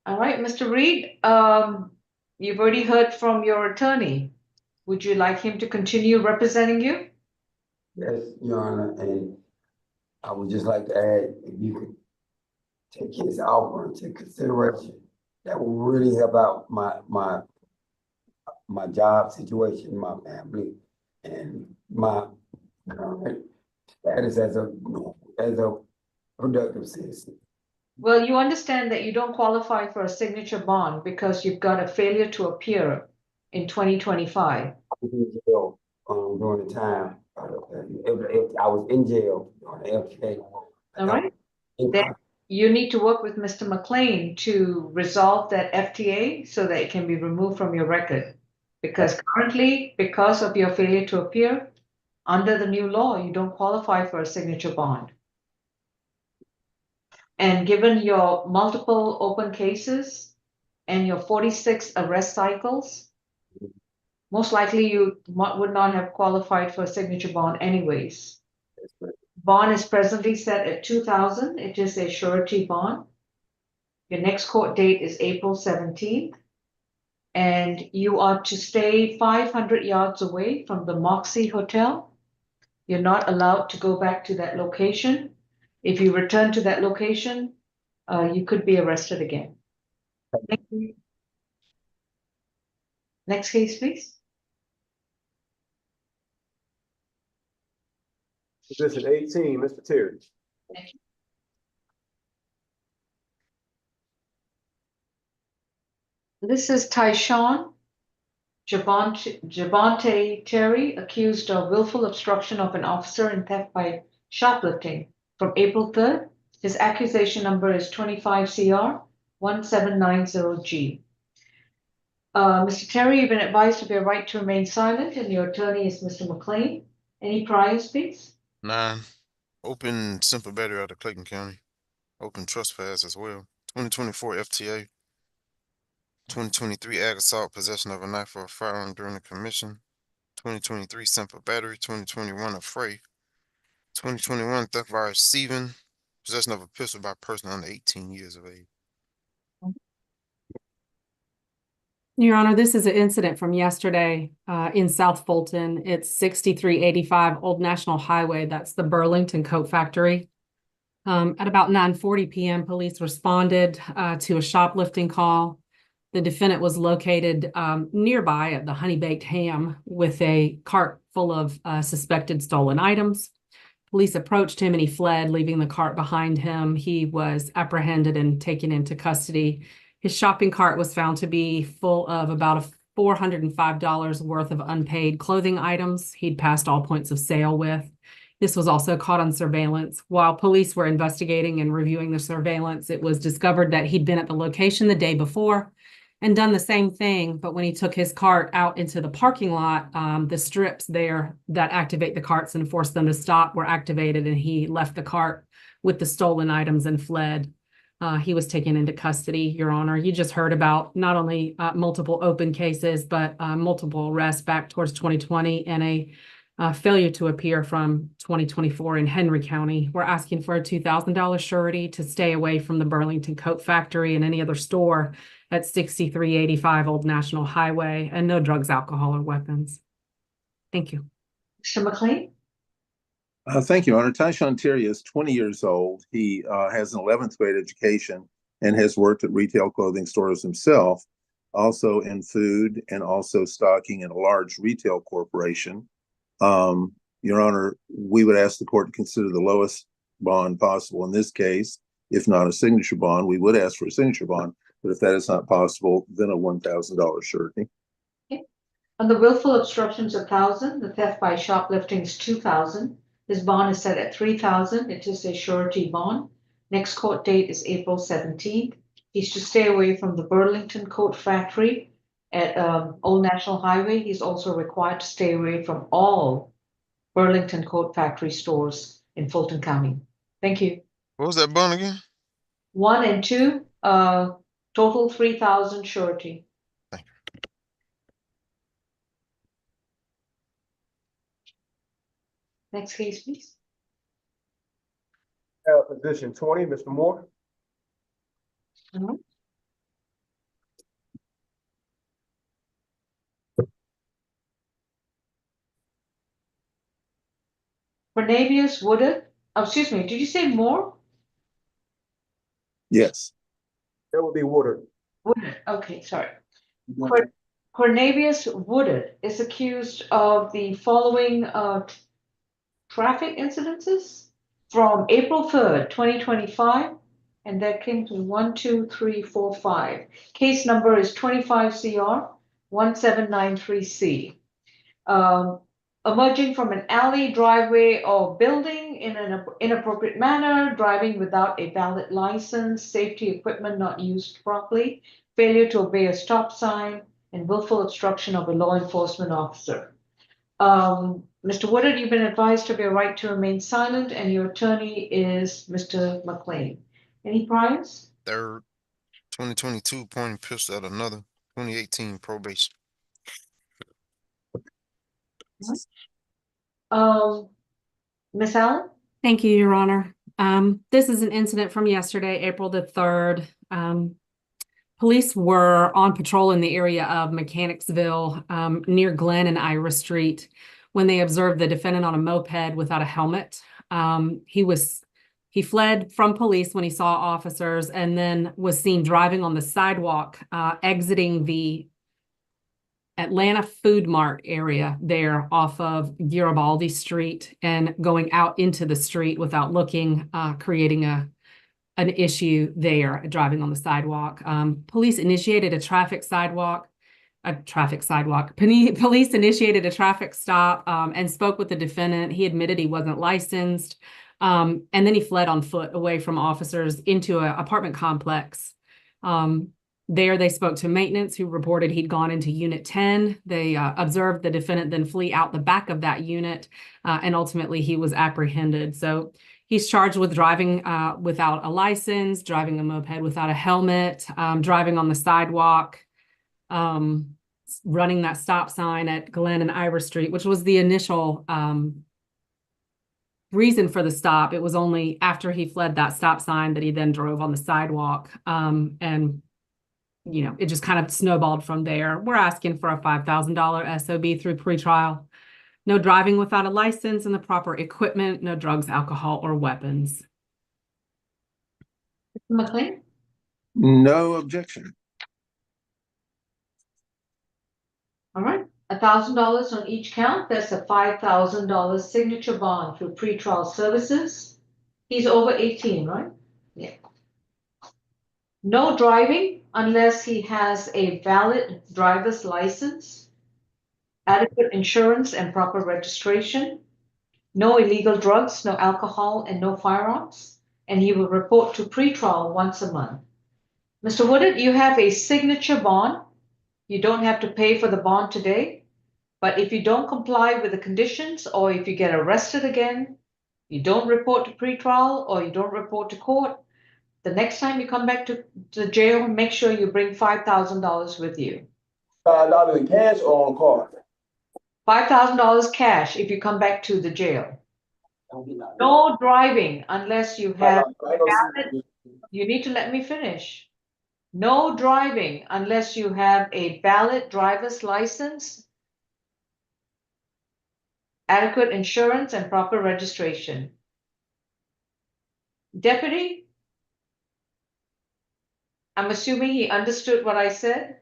All right, Mr. Reed, you've already heard from your attorney. Would you like him to continue representing you? Yes, Your Honor, and I would just like to add, if you could take his offer into consideration, that will really help out my job situation, my family, and my current status as a productive citizen. Well, you understand that you don't qualify for a signature bond because you've got a failure to appear in 2025. I was in jail during the time. If I was in jail during the FTA. All right. Then you need to work with Mr. McLean to resolve that FTA so that it can be removed from your record. Because currently, because of your failure to appear, under the new law, you don't qualify for a signature bond. And given your multiple open cases and your 46 arrest cycles, most likely you would not have qualified for a signature bond anyways. Bond is presently set at $2,000. It is a surety bond. Your next court date is April 17th. And you are to stay 500 yards away from the Moxie Hotel. You're not allowed to go back to that location. If you return to that location, you could be arrested again. Thank you. Next case, please. Position 18, Mr. Terry. Thank you. This is Tyshawn Javante Terry, accused of willful obstruction of an officer and theft by shoplifting from April 3rd. His accusation number is 25 CR 1790G. Mr. Terry, you've been advised of your right to remain silent, and your attorney is Mr. McLean. Any priors, please? 9, open simple battery out of Clayton County. Open trespass as well. 2024 FTA. 2023 ag assault, possession of a knife or a firearm during the commission. 2023 simple battery. 2021 affray. 2021 theft by receiving, possession of a pistol by a person under 18 years of age. Your Honor, this is an incident from yesterday in South Fulton. It's 6385 Old National Highway. That's the Burlington Coat Factory. At about 9:40 p.m., police responded to a shoplifting call. The defendant was located nearby at the Honey Baked Ham with a cart full of suspected stolen items. Police approached him and he fled, leaving the cart behind him. He was apprehended and taken into custody. His shopping cart was found to be full of about $405 worth of unpaid clothing items he'd passed all points of sale with. This was also caught on surveillance. While police were investigating and reviewing the surveillance, it was discovered that he'd been at the location the day before and done the same thing. But when he took his cart out into the parking lot, the strips there that activate the carts and force them to stop were activated, and he left the cart with the stolen items and fled. He was taken into custody, Your Honor. You just heard about not only multiple open cases, but multiple arrests back towards 2020 and a failure to appear from 2024 in Henry County. We're asking for a $2,000 surety to stay away from the Burlington Coat Factory and any other store at 6385 Old National Highway, and no drugs, alcohol, or weapons. Thank you. Mr. McLean? Thank you, Honor. Tyshawn Terry is 20 years old. He has an 11th grade education and has worked at retail clothing stores himself, also in food and also stocking in a large retail corporation. Your Honor, we would ask the court to consider the lowest bond possible in this case. If not a signature bond, we would ask for a signature bond, but if that is not possible, then a $1,000 surety. Okay. On the willful obstructions, 1,000. The theft by shoplifting is 2,000. His bond is set at 3,000. It is a surety bond. Next court date is April 17th. He's to stay away from the Burlington Coat Factory at Old National Highway. He's also required to stay away from all Burlington Coat Factory stores in Fulton County. Thank you. What was that bond again? 1 and 2, total 3,000 surety. Thank you. Next case, please. Position 20, Mr. Moore. Cornelius Woodard. Oh, excuse me. Did you say Moore? Yes. That would be Woodard. Woodard. Okay, sorry. Cornelius Woodard is accused of the following traffic incidences from April 3rd, 2025, and that came to 1, 2, 3, 4, 5. Case number is 25 CR 1793C. Emerging from an alley, driveway, or building in an inappropriate manner, driving without a valid license, safety equipment not used properly, failure to obey a stop sign, and willful obstruction of a law enforcement officer. Mr. Woodard, you've been advised of your right to remain silent, and your attorney is Mr. McLean. Any priors? 3rd, 2022 pointing pistol at another. 2018 probation. Ms. Allen? Thank you, Your Honor. This is an incident from yesterday, April the 3rd. Police were on patrol in the area of Mechanicsville, near Glen and Ira Street, when they observed the defendant on a moped without a helmet. He was He fled from police when he saw officers and then was seen driving on the sidewalk, exiting the Atlanta Food Mart area there off of Garibaldi Street and going out into the street without looking, creating an issue there, driving on the sidewalk. Police initiated a traffic sidewalk. Police initiated a traffic stop and spoke with the defendant. He admitted he wasn't licensed. And then he fled on foot away from officers into an apartment complex. There they spoke to maintenance, who reported he'd gone into Unit 10. They observed the defendant then flee out the back of that unit, and ultimately he was apprehended. So he's charged with driving without a license, driving a moped without a helmet, driving on the sidewalk, running that stop sign at Glen and Ira Street, which was the initial reason for the stop. It was only after he fled that stop sign that he then drove on the sidewalk. And, you know, it just kind of snowballed from there. We're asking for a $5,000 SOB through pretrial. No driving without a license and the proper equipment, no drugs, alcohol, or weapons. McLean? No objection. All right, $1,000 on each count. That's a $5,000 signature bond through pretrial services. He's over 18, right? Yeah. No driving unless he has a valid driver's license, adequate insurance and proper registration, no illegal drugs, no alcohol, and no firearms. And he will report to pretrial once a month. Mr. Woodard, you have a signature bond. You don't have to pay for the bond today, but if you don't comply with the conditions, or if you get arrested again, you don't report to pretrial, or you don't report to court, the next time you come back to the jail, make sure you bring $5,000 with you. $5 in cash or on card? $5,000 cash if you come back to the jail. No driving unless you have valid, you need to let me finish. No driving unless you have a valid driver's license, adequate insurance, and proper registration. Deputy, I'm assuming he understood what I said.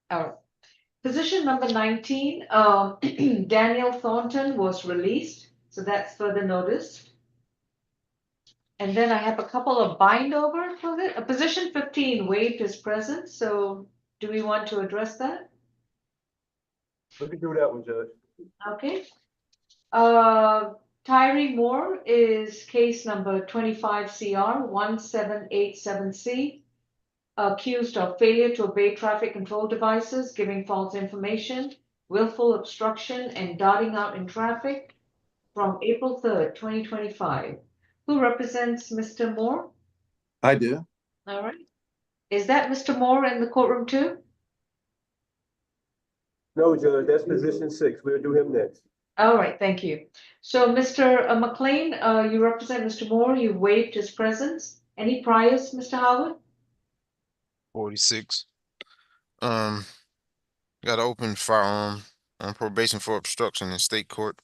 All right. Position number 19, Daniel Thornton was released, so that's further noticed. And then I have a couple of bind over for it. Position 15 waived his presence, so do we want to address that? We can do that one, Judge. Okay. Tyree Moore is case number 25 CR 1787C, accused of failure to obey traffic control devices, giving false information, willful obstruction, and darting out in traffic from April 3rd, 2025. Who represents Mr. Moore? I do. All right. Is that Mr. Moore in the courtroom too? No, Judge, that's position 6. We'll do him next. All right, thank you. So Mr. McLean, you represent Mr. Moore. You waived his presence. Any priors, Mr. Howard? 46. Got an open firearm on probation for obstruction in state court.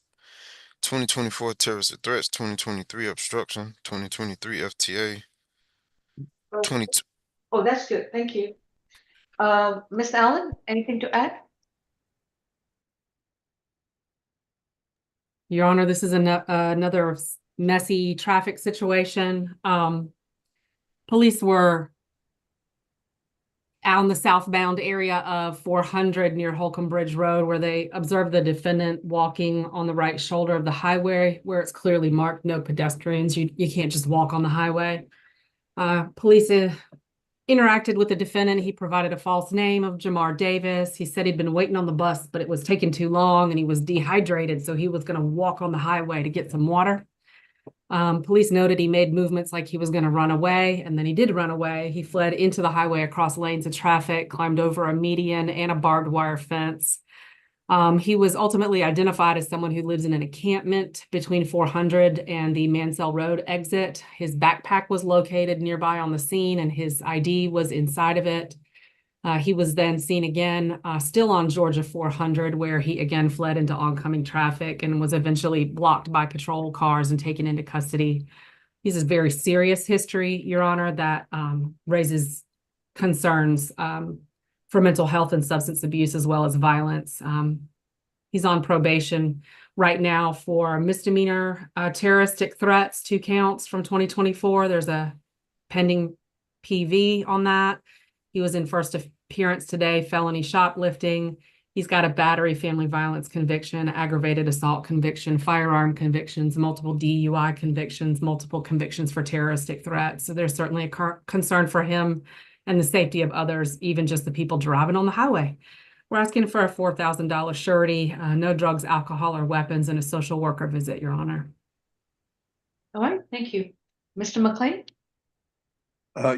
2024 terrorist threats, 2023 obstruction, 2023 FTA. 22. Oh, that's good. Thank you. Ms. Allen, anything to add? Your Honor, this is another messy traffic situation. Police were out in the southbound area of 400 near Holcomb Bridge Road, where they observed the defendant walking on the right shoulder of the highway, where it's clearly marked no pedestrians. You can't just walk on the highway. Police interacted with the defendant. He provided a false name of Jamar Davis. He said he'd been waiting on the bus, but it was taking too long and he was dehydrated, so he was going to walk on the highway to get some water. Police noted he made movements like he was going to run away, and then he did run away. He fled into the highway across lanes of traffic, climbed over a median and a barbed wire fence. He was ultimately identified as someone who lives in an encampment between 400 and the Mansell Road exit. His backpack was located nearby on the scene, and his ID was inside of it. He was then seen again, still on Georgia 400, where he again fled into oncoming traffic and was eventually blocked by patrol cars and taken into custody. He has a very serious history, Your Honor, that raises concerns for mental health and substance abuse as well as violence. He's on probation right now for misdemeanor terroristic threats, 2 counts from 2024. There's a pending PV on that. He was in first appearance today, felony shoplifting. He's got a battery, family violence conviction, aggravated assault conviction, firearm convictions, multiple DUI convictions, multiple convictions for terroristic threats. So there's certainly a concern for him and the safety of others, even just the people driving on the highway. We're asking for a $4,000 surety, no drugs, alcohol, or weapons, and a social worker visit, Your Honor. All right, thank you. Mr. McLean?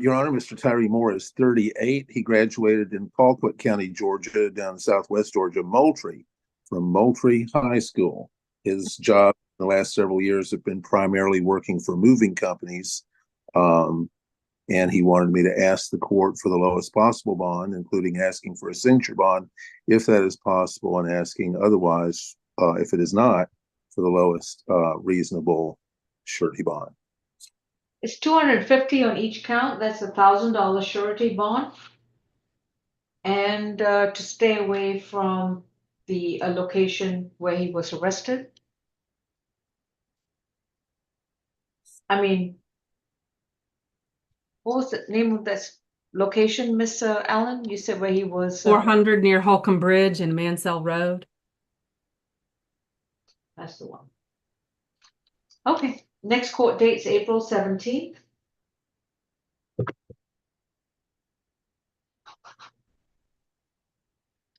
Your Honor, Mr. Tyree Moore is 38. He graduated in Colquitt County, Georgia, down in Southwest Georgia, Moultrie, from Moultrie High School. His job in the last several years have been primarily working for moving companies. And he wanted me to ask the court for the lowest possible bond, including asking for a signature bond, if that is possible, and asking otherwise, if it is not, for the lowest reasonable surety bond. It's $250 on each count. That's $1,000 surety bond. And to stay away from the location where he was arrested. I mean, what was the name of this location, Miss Allen? You said where he was. 400 near Holcomb Bridge and Mansell Road. That's the one. Okay, next court date's April 17th.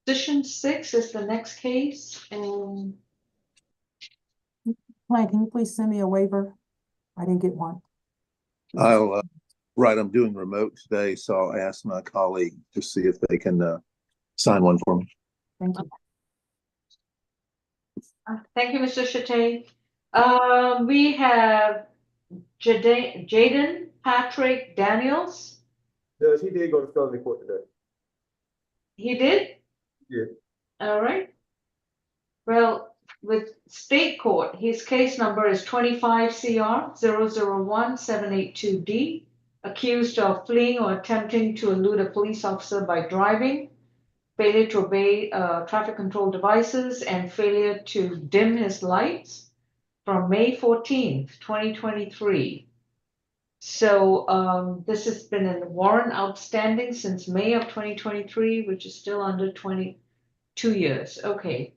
Position 6 is the next case, and Client, can you please send me a waiver? I didn't get one. I'll I'm doing remote today, so I'll ask my colleague to see if they can sign one for me. Thank you. Thank you, Mr. Chate. We have Jaden Patrick Daniels. Judge, he did go to felony court today. He did? Yeah. All right. Well, with state court, his case number is 25 CR 001-782D, accused of fleeing or attempting to elude a police officer by driving, failure to obey traffic control devices, and failure to dim his lights from May 14th, 2023. So this has been in warrant outstanding since May of 2023, which is still under 22 years. Okay.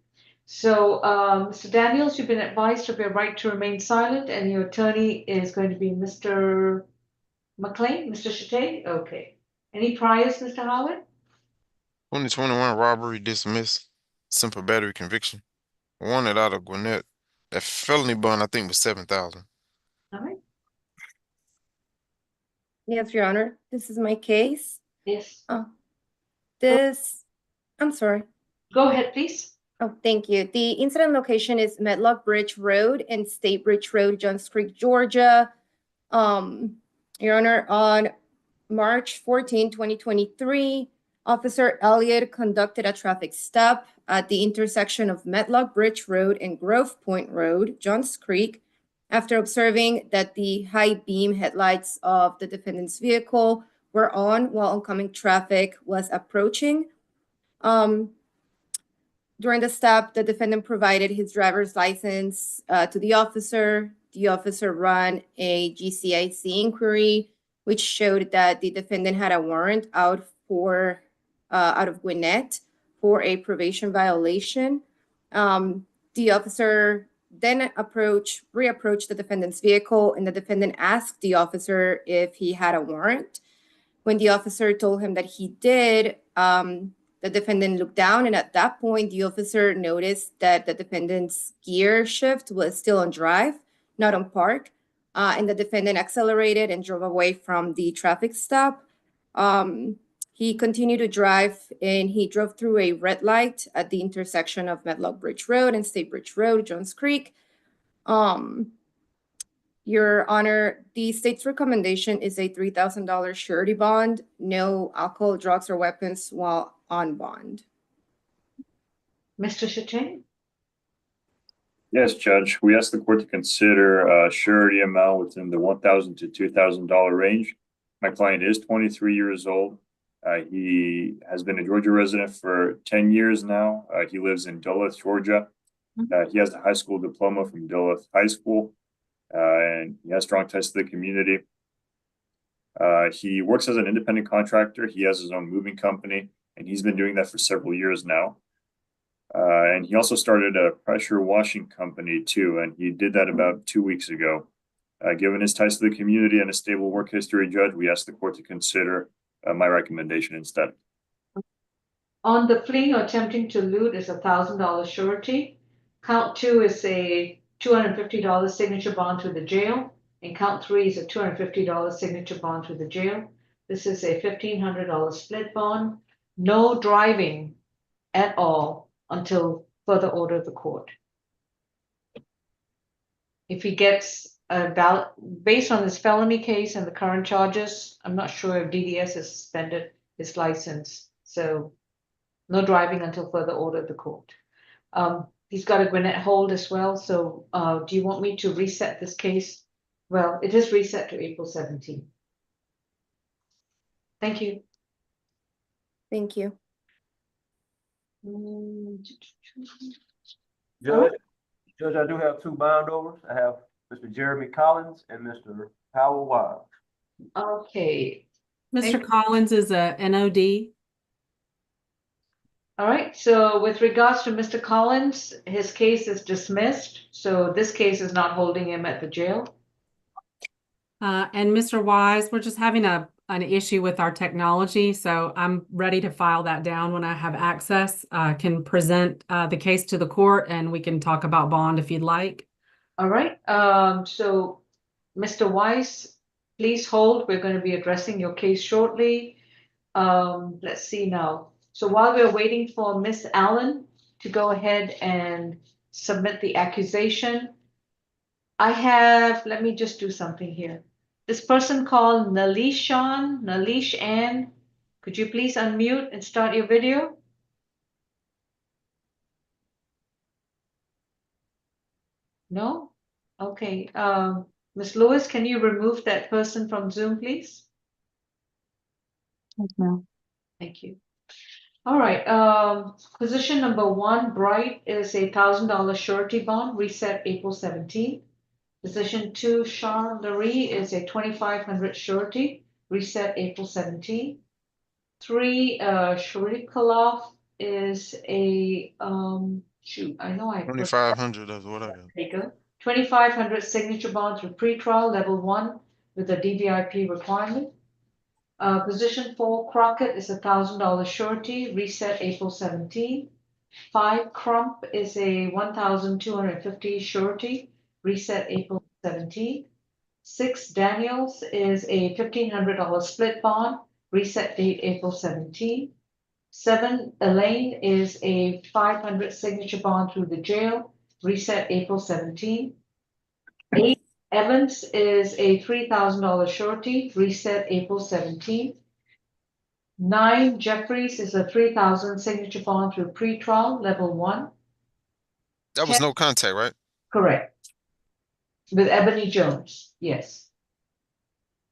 So, Mr. Daniels, you've been advised of your right to remain silent, and your attorney is going to be Mr. McLean, Mr. Chate? Okay. Any priors, Mr. Howard? 2021 robbery dismissed, simple battery conviction. Wanted out of Gwinnett. That felony bond, I think, was $7,000. All right. Yes, Your Honor, this is my case. Yes. I'm sorry. Go ahead, please. Oh, thank you. The incident location is Medlock Bridge Road and State Bridge Road, Johns Creek, Georgia. Your Honor, on March 14, 2023, Officer Elliott conducted a traffic stop at the intersection of Medlock Bridge Road and Grove Point Road, Johns Creek, after observing that the high beam headlights of the defendant's vehicle were on while oncoming traffic was approaching. During the stop, the defendant provided his driver's license to the officer. The officer ran a GCIC inquiry, which showed that the defendant had a warrant out of Gwinnett for a probation violation. The officer then reapproached the defendant's vehicle, and the defendant asked the officer if he had a warrant. When the officer told him that he did, the defendant looked down, and at that point, the officer noticed that the defendant's gear shift was still on drive, not on park, and the defendant accelerated and drove away from the traffic stop. He continued to drive, and he drove through a red light at the intersection of Medlock Bridge Road and State Bridge Road, Johns Creek. Your Your Honor, the state's recommendation is a $3,000 surety bond, no alcohol, drugs, or weapons while on bond. Mr. Chachin? Yes, Judge, we ask the court to consider a surety amount within the $1,000 to $2,000 range. My client is 23 years old. He has been a Georgia resident for 10 years now. He lives in Duluth, Georgia. He has a high school diploma from Duluth High School, and he has strong ties to the community. He works as an independent contractor. He has his own moving company, and he's been doing that for several years now. And he also started a pressure washing company too, and he did that about 2 weeks ago. Given his ties to the community and a stable work history, Judge, we ask the court to consider my recommendation instead. On the fleeing or attempting to loot is $1,000 surety. Count 2 is a $250 signature bond to the jail, and count 3 is a $250 signature bond to the jail. This is a $1,500 split bond. No driving at all until further order of the court. If he gets based on this felony case and the current charges, I'm not sure if DDS has suspended his license. So no driving until further order of the court. He's got a Gwinnett hold as well. So do you want me to reset this case? Well, it is reset to April 17th. Thank you. Thank you. Judge, I do have two bond overs. I have Mr. Jeremy Collins and Mr. Howell Wild. Okay. Mr. Collins is a NOD. All right, so with regards to Mr. Collins, his case is dismissed. So this case is not holding him at the jail. And Mr. Wise, we're just having an issue with our technology. So I'm ready to file that down when I have access. Can present the case to the court and we can talk about bond if you'd like. All right, so Mr. Wise, please hold. We're going to be addressing your case shortly. Let's see now. So while we're waiting for Miss Allen to go ahead and submit the accusation, let me just do something here. This person called Nalish Ann, could you please unmute and start your video? No? Okay. Ms. Lewis, can you remove that person from Zoom, please? Yes, ma'am. Thank you. All right. Position number 1, Bright, is a $1,000 surety bond, reset April 17th. Position 2, Charlerie, is a 2,500 surety, reset April 17th. 3, Shrikalov is a shoot, I know I 2,500 is what I got. There you go. 2,500 signature bond through pretrial level 1 with a DVIP requirement. Position 4, Crockett, is a $1,000 surety, reset April 17th. 5, Crump is a 1,250 surety, reset April 17th. 6, Daniels is a $1,500 split bond, reset date April 17th. 7, Elaine is a 500 signature bond through the jail, reset April 17th. 8, Evans is a $3,000 surety, reset April 17th. 9, Jeffries is a 3,000 signature bond through pretrial level 1. That was no contact, right? Correct. With Ebony Jones, yes.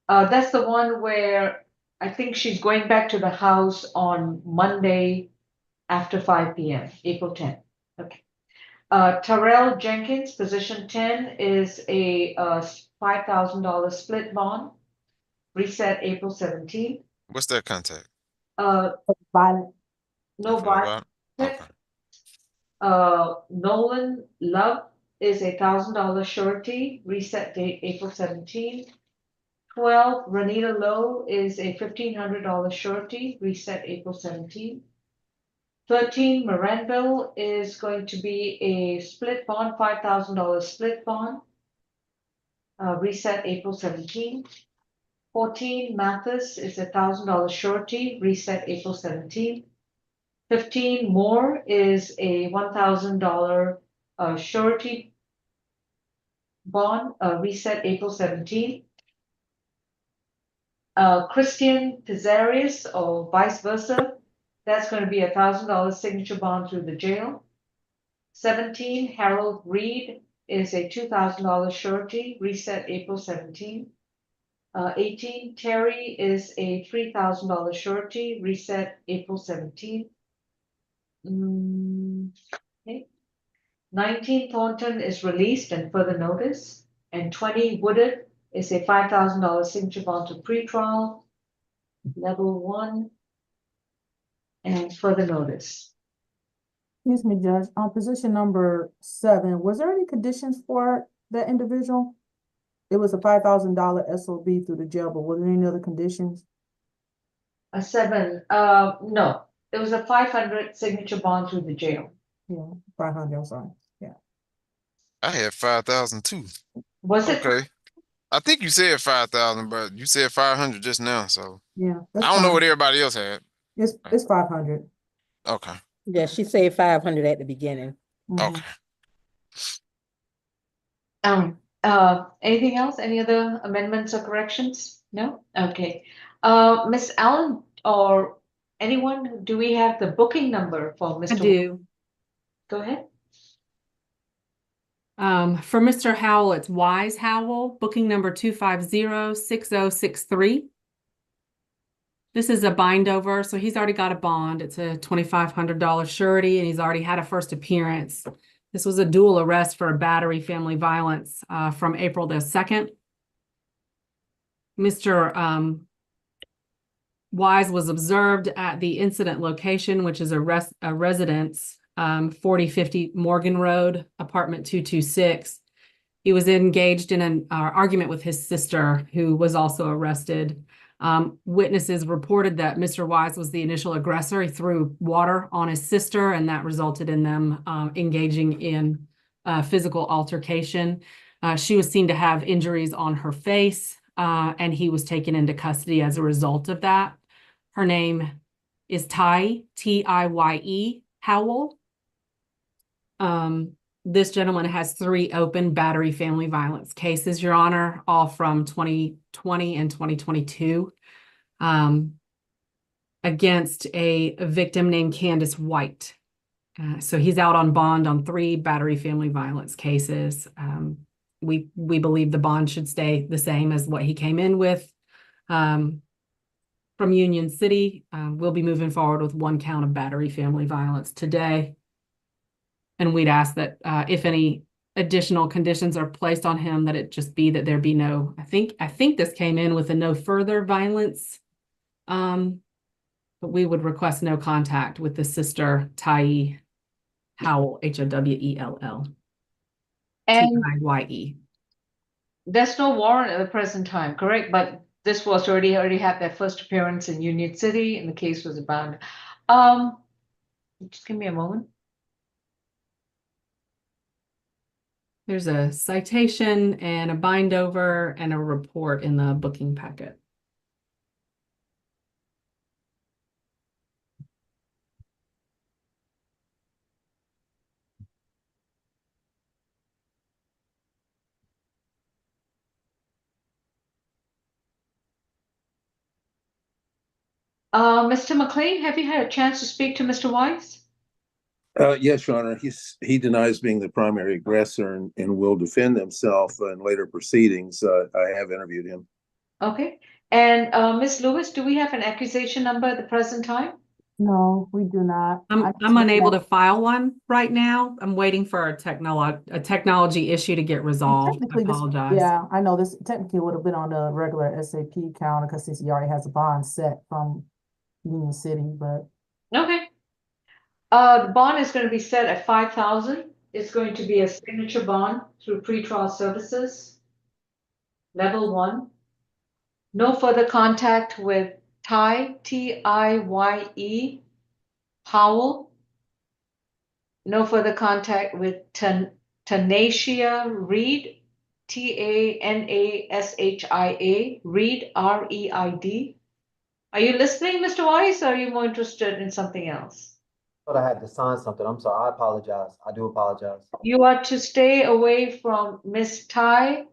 That's the one where I think she's going back to the house on Monday after 5 p.m., April 10th. Okay. Terrell Jenkins, position 10, is a $5,000 split bond, reset April 17th. What's that contact? Violent. No violence. Okay. Nolan Love is a $1,000 surety, reset date April 17th. 12, Renita Lowe is a $1,500 surety, reset April 17th. 13, Moranville is going to be a split bond, $5,000 split bond, reset April 17th. 14, Mathis is a $1,000 surety, reset April 17th. 15, Moore is a $1,000 surety, bond, reset April 17th. Christian Pizarius or vice versa, that's going to be $1,000 signature bond through the jail. 17, Harold Reed is a $2,000 surety, reset April 17th. 18, Terry is a $3,000 surety, reset April 17th. Okay. 19, Thornton is released and further notice. And 20, Woodard is a $5,000 signature bond to pretrial, level 1, and further notice. Excuse me, Judge, on position number 7, was there any conditions for that individual? It was a $5,000 SOB through the jail, but were there any other conditions? A 7, no, it was a 500 signature bond through the jail. Yeah, 500, I'm sorry, yeah. I had 5,000 too. Was it? Okay. I think you said 5,000, but you said 500 just now, so Yeah, that's I don't know fine. what everybody else had. It's 500. Okay. Yeah, she said 500 at the beginning. Okay. Anything else? Any other amendments or corrections? No? Okay. Miss Allen or anyone, do we have the booking number for Mr. I do. Go ahead. For Mr. Howell, it's Wise Howell, booking number 250-6063. This is a bind over, so he's already got a bond. It's a $2,500 surety, and he's already had a first appearance. This was a dual arrest for a battery family violence from April the 2nd. Mr. Wise was observed at the incident location, which is a residence, 4050 Morgan Road, apartment 226. He was engaged in an argument with his sister, who was also arrested. Witnesses reported that Mr. Wise was the initial aggressor. He threw water on his sister, and that resulted in them engaging in physical altercation. She was seen to have injuries on her face, and he was taken into custody as a result of that. Her name is Tiye, T-I-Y-E, Howell. This gentleman has 3 open battery family violence cases, Your Honor, all from 2020 and 2022, against a victim named Candace White. So he's out on bond on 3 battery family violence cases. We believe the bond should stay the same as what he came in with. From Union City, we'll be moving forward with 1 count of battery family violence today. And we'd ask that if any additional conditions are placed on him, that it just be that there be no, I think this came in with a no further violence. But we would request no contact with the sister, Tiye Howell, Howell. And Tiye. there's no warrant at the present time, correct? But this was already had their first appearance in Union City, and the case was abound. Just give me a moment. There's a citation and a bind over and a report in the booking packet. Mr. McLean, have you had a chance to speak to Mr. Wise? Yes, Your Honor. He denies being the primary aggressor and will defend himself in later proceedings. I have interviewed him. Okay. And Ms. Lewis, do we have an accusation number at the present time? No, we do not. I'm unable to file one right now. I'm waiting for a technology issue to get resolved. I apologize. Yeah, I know this technically would have been on the regular SAP counter because since he already has a bond set from Union City, but. Okay. The bond is going to be set at $5,000. It's going to be a signature bond through pretrial services. Level 1. No further contact with Tiye, T-I-Y-E, Howell. No further contact with Tanasia Reed, T-A-N-A-S-H-I-A, Reed, R-E-I-D. Are you listening, Mr. Wise, or are you more interested in something else? Thought I had to sign something. I'm sorry. I apologize. I do apologize. You are to stay away from Miss Ty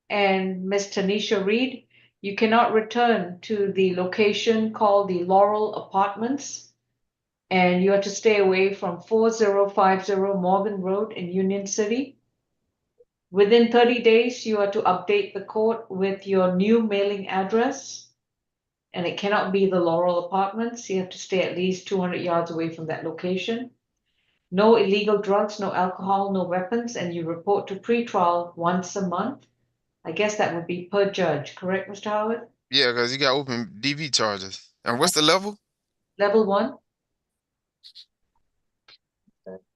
and Miss Tanisha Reed. You cannot return to the location called the Laurel Apartments. And you are to stay away from 4050 Morgan Road in Union City. Within 30 days, you are to update the court with your new mailing address. And it cannot be the Laurel Apartments. You have to stay at least 200 yards away from that location. No illegal drugs, no alcohol, no weapons, and you report to pretrial once a month. I guess that would be per judge, correct, Mr. Howard? Yeah, because you got open DV charges. And what's the level? Level 1. All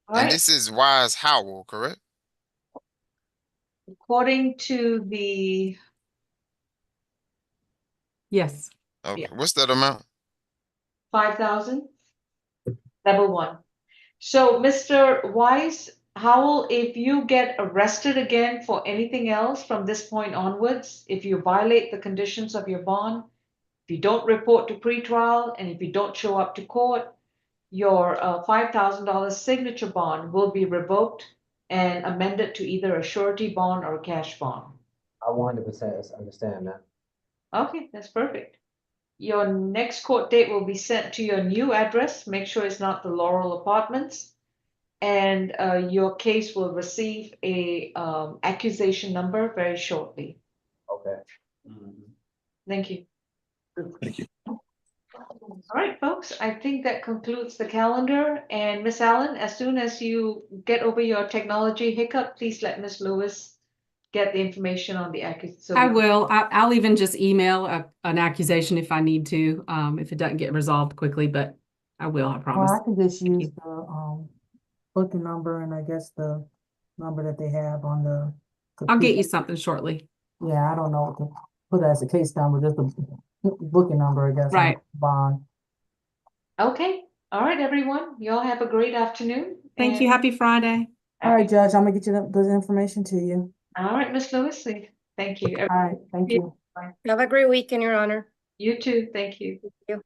And right. this is Wise Howell, correct? According to the Yes. Okay. Yeah. What's that amount? 5,000, level 1. So, Mr. Wise Howell, if you get arrested again for anything else from this point onwards, if you violate the conditions of your bond, if you don't report to pretrial, and if you don't show up to court, your $5,000 signature bond will be revoked and amended to either a surety bond or a cash bond. I 100% understand that. Okay, that's perfect. Your next court date will be sent to your new address. Make sure it's not the Laurel Apartments. And your case will receive a accusation number very shortly. Okay. Thank you. Thank you. All right, folks, I think that concludes the calendar. And Miss Allen, as soon as you get over your technology hiccup, please let Miss Lewis get the information on the accusation. I will. I'll even just email an accusation if I need to, if it doesn't get resolved quickly, but I will, I promise. Or I can just use the booking number and I guess the number that they have on the. I'll get you computer. something shortly. Yeah, I don't know what to put as a case number, just the booking number, I guess. on Right. the Bond. Okay. All right, everyone. You all have a great afternoon. Thank you. Happy Friday. All right, Judge, I'm gonna get you the information to you. All right, Miss Lewis. Thank you. All right, thank you. Bye. Have a great weekend, Your Honor. You too. Thank you. Thank you.